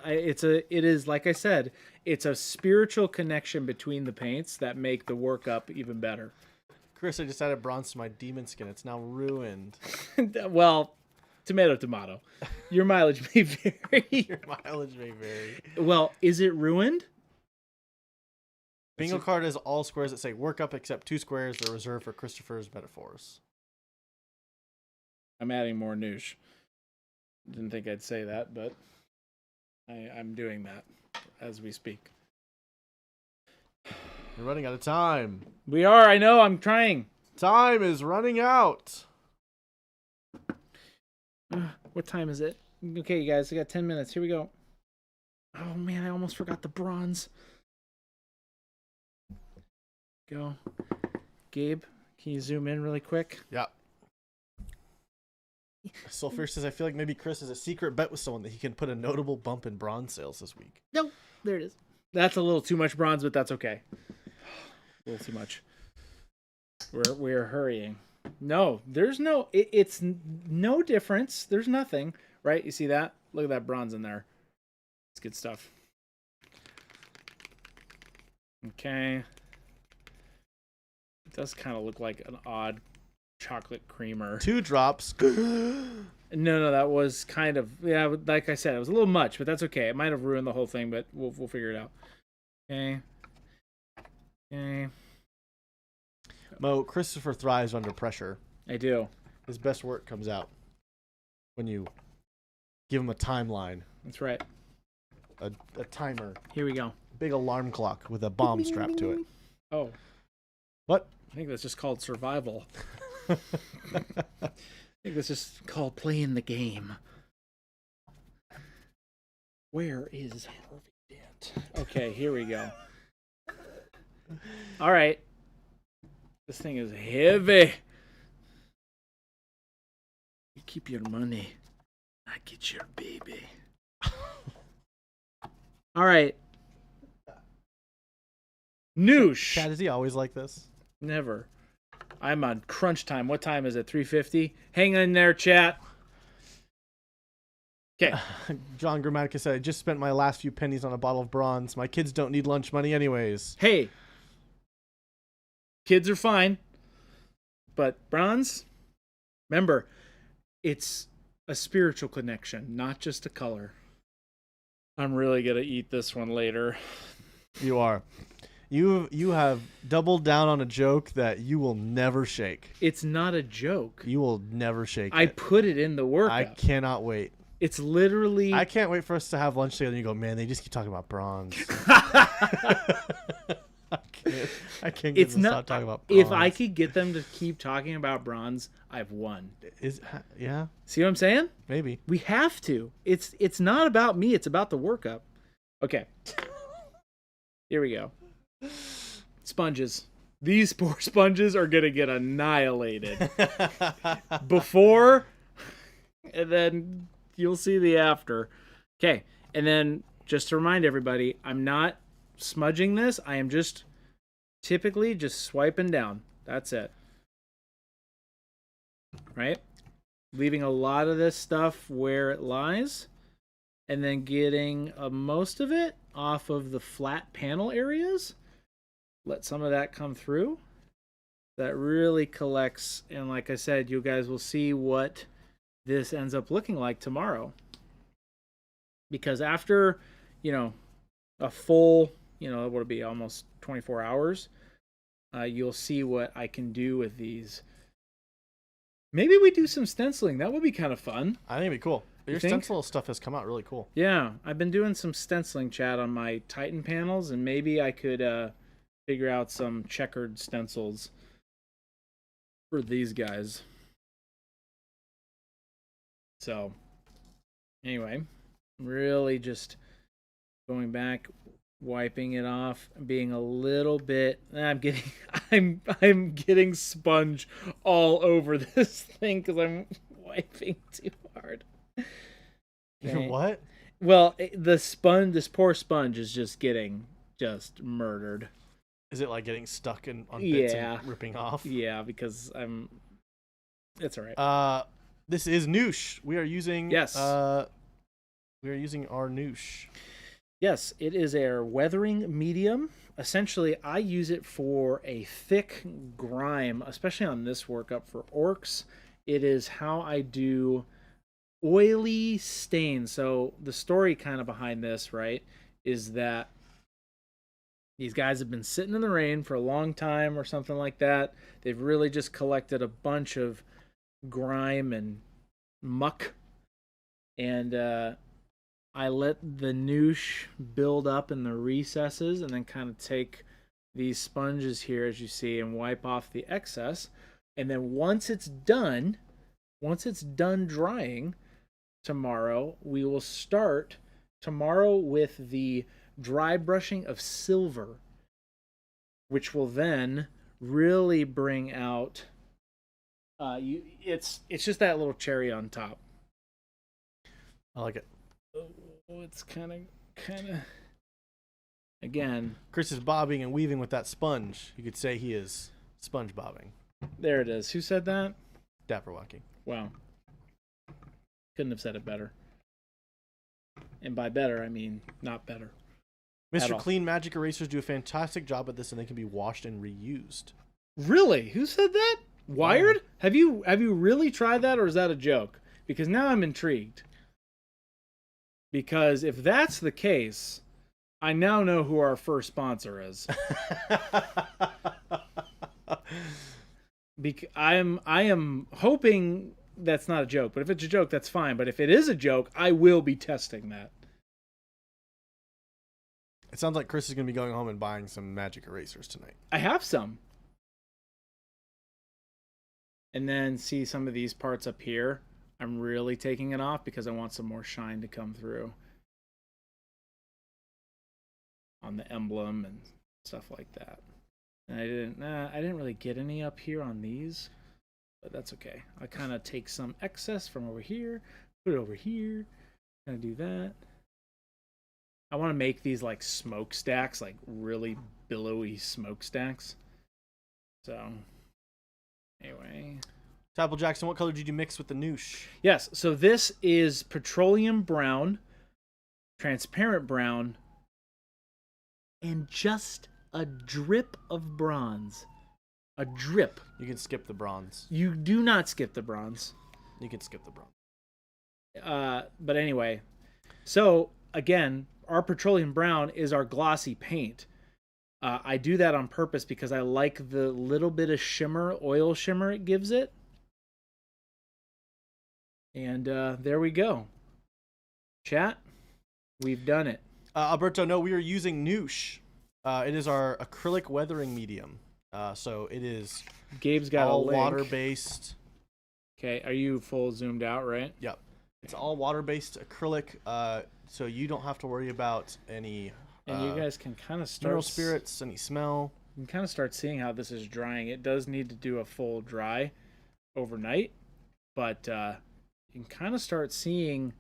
is like I said, it's a spiritual connection between the paints that make the workup even better. Chris, I just added bronze to my demon skin. It's now ruined. Well, tomato. Your mileage may vary. Your mileage may vary. Well, is it ruined? Bingo card is all squares that say workup except 2 squares that are reserved for Christopher's metaphors. I'm adding more noosh. Didn't think I'd say that, but I'm doing that as we speak. We're running out of time. We are, I know, I'm trying. Time is running out. What time is it? Okay, you guys, I got 10 minutes. Here we go. Oh, man, I almost forgot the bronze. Go. Gabe, can you zoom in really quick? Yeah. Sulfur says, I feel like maybe Chris has a secret bet with someone that he can put a notable bump in bronze sales this week. Nope. There it is. That's a little too much bronze, but that's okay. A little too much. We're hurrying. No, there's it's no difference. There's nothing, right? You see that? Look at that bronze in there. It's good stuff. Okay. It does kind of look like an odd chocolate creamer. 2 drops. No, that was kind of, yeah, like I said, it was a little much, but that's okay. It might have ruined the whole thing, but we'll figure it out. Okay. Mo, Christopher thrives under pressure. I do. His best work comes out when you give him a timeline. That's right. A timer. Here we go. Big alarm clock with a bomb strapped to it. Oh. What? I think that's just called survival. I think that's just called playing the game. Where is Harvey Dent? Okay, here we go. All right. This thing is heavy. You keep your money. I get your baby. All right. Noosh. Chad, is he always like this? Never. I'm on crunch time. What time is it? 3:50? Hang in there, chat. Okay. John Grammatica said, I just spent my last few pennies on a bottle of bronze. My kids don't need lunch money anyways. Hey. Kids are fine. But bronze, remember, it's a spiritual connection, not just a color. I'm really going to eat this one later. You are. You have doubled down on a joke that you will never shake. It's not a joke. You will never shake I it. put it in the workout. I cannot wait. It's literally... I can't wait for us to have lunch together and you go, man, they just keep talking about bronze. I can't get them to stop talking about bronze. If I could get them to keep talking about bronze, I've won. Yeah. See what I'm saying? Maybe. We have to. It's not about me. It's about the workup. Okay. Here we go. Sponges. These poor sponges are going to get annihilated. Before, and then you'll see the after. Okay. And then just to remind everybody, I'm not smudging this. I am just typically just swiping down. That's it. Right? Leaving a lot of this stuff where it lies. And then getting most of it off of the flat panel areas. Let some of that come through. That really collects. And like I said, you guys will see what this ends up looking like tomorrow. Because after, a full what would be almost 24 hours, you'll see what I can do with these. Maybe we do some stenciling. That would be kind of fun. I think it'd be cool. Your stencil stuff has come out really cool. Yeah, I've been doing some stenciling, Chad, on my Titan panels, and maybe I could figure out some checkered stencils for these guys. So, anyway, really just going back, wiping it off, being a little bit. I'm getting sponge all over this thing because I'm wiping too hard. Okay. What? Well, this poor sponge is just getting murdered. Is it like getting stuck on bits and ripping off? Yeah, because it's all right. This is Noosh. We are using yes. We are using our Noosh. Yes, it is a weathering medium. Essentially, I use it for a thick grime, especially on this workup for ORKS. It is how I do oily stains. So the story kind of behind this, right, is that these guys have been sitting in the rain for a long time or something like that. They've really just collected a bunch of grime and muck, and I let the noosh build up in the recesses, and then kind of take these sponges here, as you see, and wipe off the excess. And then once it's done drying, tomorrow we will start with the dry brushing of silver, which will then really bring out it's just that little cherry on top. I like it. Oh, it's kind of again. Chris is bobbing and weaving with that sponge. You could say he is sponge bobbing. There it is. Who said that? Dapper walking. Wow. Couldn't have said it better. And by better, I mean not better. Mr. Clean Magic Erasers do a fantastic job at this, and they can be washed and reused. Really? Who said that? Wired? Have you really tried that, or is that a joke? Because now I'm intrigued. Because if that's the case, I now know who our first sponsor is. I am hoping that's not a joke, but if it's a joke, that's fine. But if it is a joke, I will be testing that. It sounds like Chris is going to be going home and buying some magic erasers tonight. I have some. And then see some of these parts up here. I'm really taking it off because I want some more shine to come through on the emblem and stuff like that. And I didn't really get any up here on these, but that's okay. I kind of take some excess from over here, put it over here, kind of do that. I want to make these like smokestacks, like really billowy smokestacks. So, anyway. Apple Jackson, what color did you mix with the noosh? Yes, so this is petroleum brown, transparent brown, and just a drip of bronze. A drip. You can skip the bronze. You do not skip the bronze. You can skip the bronze. But anyway, so again, our petroleum brown is our glossy paint. I do that on purpose because I like the little bit of shimmer, oil shimmer it gives it. And there we go. Chat, we've done it. Alberto, no, we are using Noosh. It is our acrylic weathering medium. So it is Gabe's got all a link. water-based. Okay, are you full zoomed out, right? Yep. It's all water-based acrylic, so you don't have to worry about any and you guys can kind of start mineral spirits, any smell. You can kind of start seeing how this is drying. It does need to do a full dry overnight, but you can kind of start seeing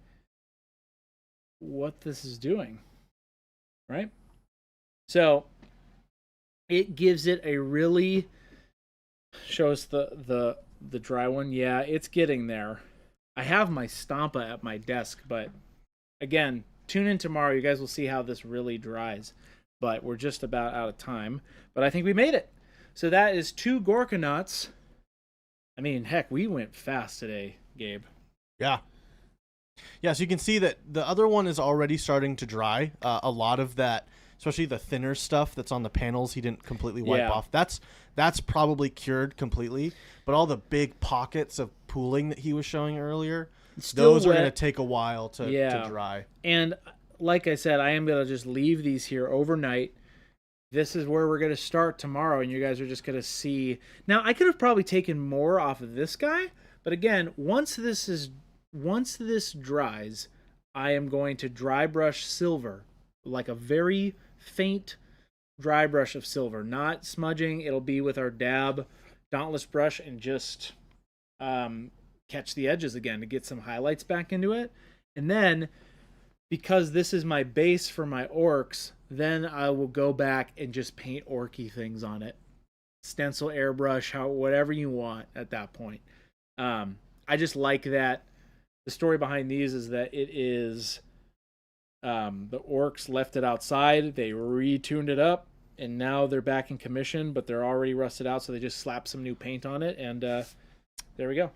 what this is doing, right? So it gives it a really, show us the dry one. Yeah, it's getting there. I have my Stampa at my desk, but again, tune in tomorrow. You guys will see how this really dries, but we're just about out of time, but I think we made it. So that is 2 Gorkanauts. I mean, heck, we went fast today, Gabe. Yeah. Yeah, so you can see that the other one is already starting to dry. A lot of that especially the thinner stuff that's on the panels. He didn't completely wipe off. That's probably cured completely. But all the big pockets of pooling that he was showing earlier, those are going to take a while to dry. And like I said, I am going to just leave these here overnight. This is where we're going to start tomorrow, and you guys are just going to see. Now, I could have probably taken more off of this guy, but again, once this dries, I am going to dry brush silver, like a very faint dry brush of silver, not smudging. It'll be with our dab Dauntless brush and just catch the edges again to get some highlights back into it. And then, because this is my base for my orcs, then I will go back and just paint orky things on it. Stencil, airbrush, whatever you want at that point. I just like that. The story behind these is that it is the orcs left it outside. They retuned it up, and now they're back in commission, but they're already rusted out, so they just slapped some new paint on it, and there we go.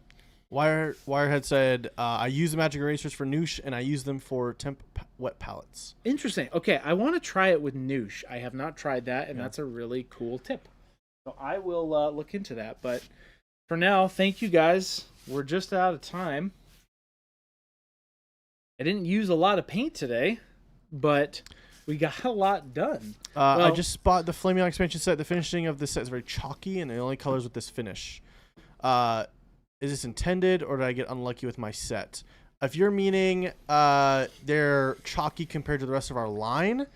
Wirehead said, I use the magic erasers for Noosh, and I use them for temp wet palettes. Interesting. Okay, I want to try it with Noosh. I have not tried that, and that's a really cool tip. So I will look into that. But for now, thank you guys. We're just out of time. I didn't use a lot of paint today, but we got a lot done. I just bought the Flaming expansion set. The finishing of this set is very chalky, and the only colors with this finish. Is this intended, or did I get unlucky with my set? If you're meaning they're chalky compared to the rest of our line,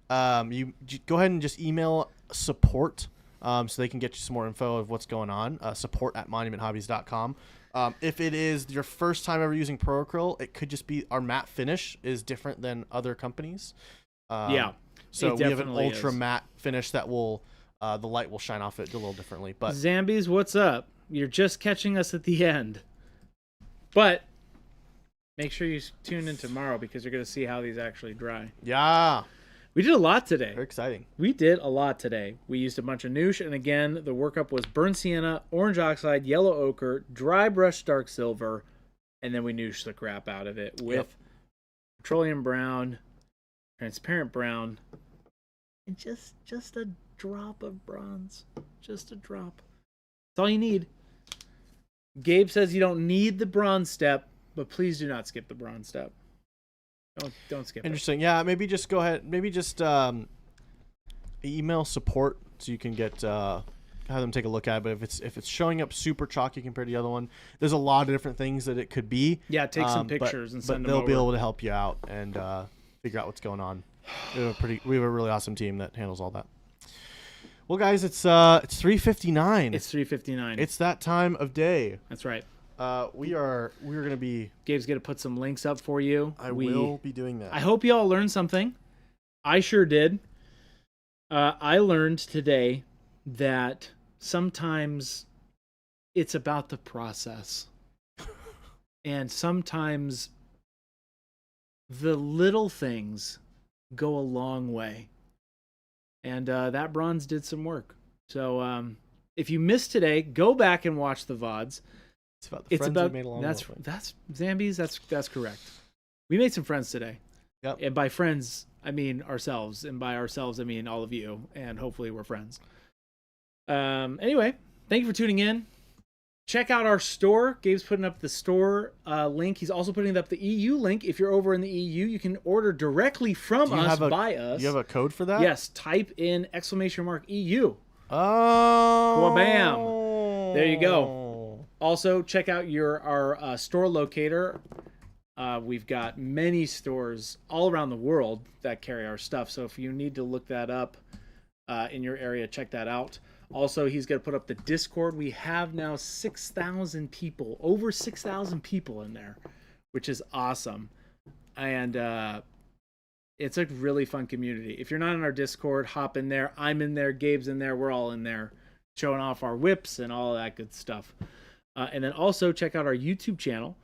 you go ahead and just email support so they can get you some more info of what's going on. Support@monumenthobbies.com. If it is your first time ever using Pro Acryl, it could just be our matte finish is different than other companies. So we have an ultra matte finish that will the light will shine off it a little differently. But Zambies, what's up? You're just catching us at the end. But make sure you tune in tomorrow because you're going to see how these actually dry. Yeah. We did a lot today. Very exciting. We did a lot today. We used a bunch of Noosh, and again, the workup was burnt sienna, orange oxide, yellow ochre, dry brush dark silver, and then we Noosh the crap out of it with petroleum brown, transparent brown, and just a drop of bronze. Just a drop. That's all you need. Gabe says you don't need the bronze step, but please do not skip the bronze step. Don't skip Interesting. Yeah, maybe just go ahead. Maybe just email support so you can get have them take a look at it. But if it's showing up super chalky compared to the other one, there's a lot of different things that it could be. Yeah, take some pictures and send them over. But they'll be able to help you out and figure out what's going on. We have a really awesome team that handles all that. Well, guys, it's 3:59. It's 3:59. It's that time of day. That's right. We're gonna be. Gabe's gonna put some links up for you. I will be doing that. I hope you all learned something. I sure did. I learned today that sometimes it's about the process, and sometimes the little things go a long way. And that bronze did some work. So if you missed today, go back and watch the VODs. It's about the friends we made along the way. That's Zambies. That's correct. We made some friends today. Yep. And by friends, I mean ourselves. And by ourselves, I mean all of you. And hopefully we're friends. Anyway, thank you for tuning in. Check out our store. Gabe's putting up the store link. He's also putting up the EU link. If you're over in the EU, you can order directly from us, by us. Do you have a code for that? Yes. Type in !EU. Oh. Bam. There you go. Also, check out our store locator. We've got many stores all around the world that carry our stuff. So if you need to look that up in your area, check that out. Also, he's going to put up the Discord. We have now 6,000 people, over 6,000 people in there, which is awesome. And it's a really fun community. If you're not in our Discord, hop in there. I'm in there. Gabe's in there. We're all in there showing off our whips and all of that good stuff. And then also check out our YouTube channel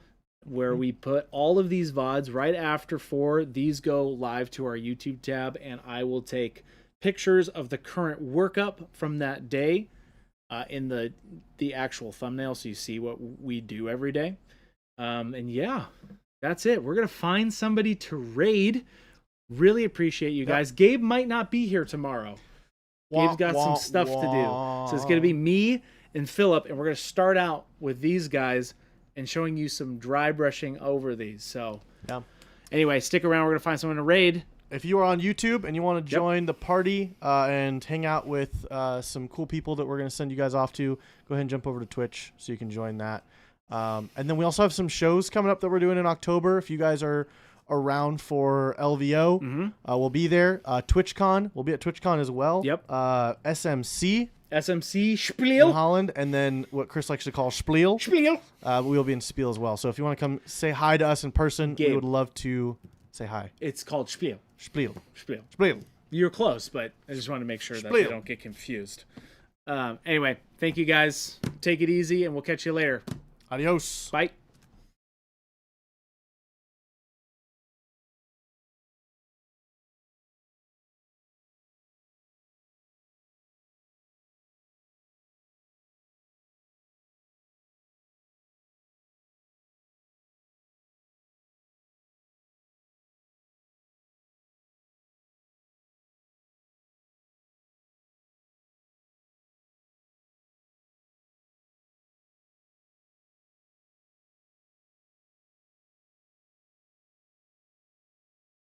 where we put all of these VODs right after 4. These go live to our YouTube tab, and I will take pictures of the current workup from that day in the actual thumbnail so you see what we do every day. And yeah, that's it. We're going to find somebody to raid. Really appreciate you guys. Gabe might not be here tomorrow. Gabe's got some stuff to do. So it's going to be me and Philip, and we're going to start out with these guys and showing you some dry brushing over these. So anyway, stick around. We're going to find someone to raid. If you are on YouTube and you want to join the party and hang out with some cool people that we're going to send you guys off to, go ahead and jump over to Twitch so you can join that. And then we also have some shows coming up that we're doing in October. If you guys are around for LVO, we'll be there. TwitchCon, we'll be at TwitchCon as well. SMC Spiel in Holland, and then what Chris likes to call Spiel. We'll be in Spiel as well. So if you want to come say hi to us in person, we would love to say hi. It's called Spiel. Spiel. You're close, but I just want to make sure that they don't get confused. Anyway, thank you guys. Take it easy, and we'll catch you later. Adios. Bye.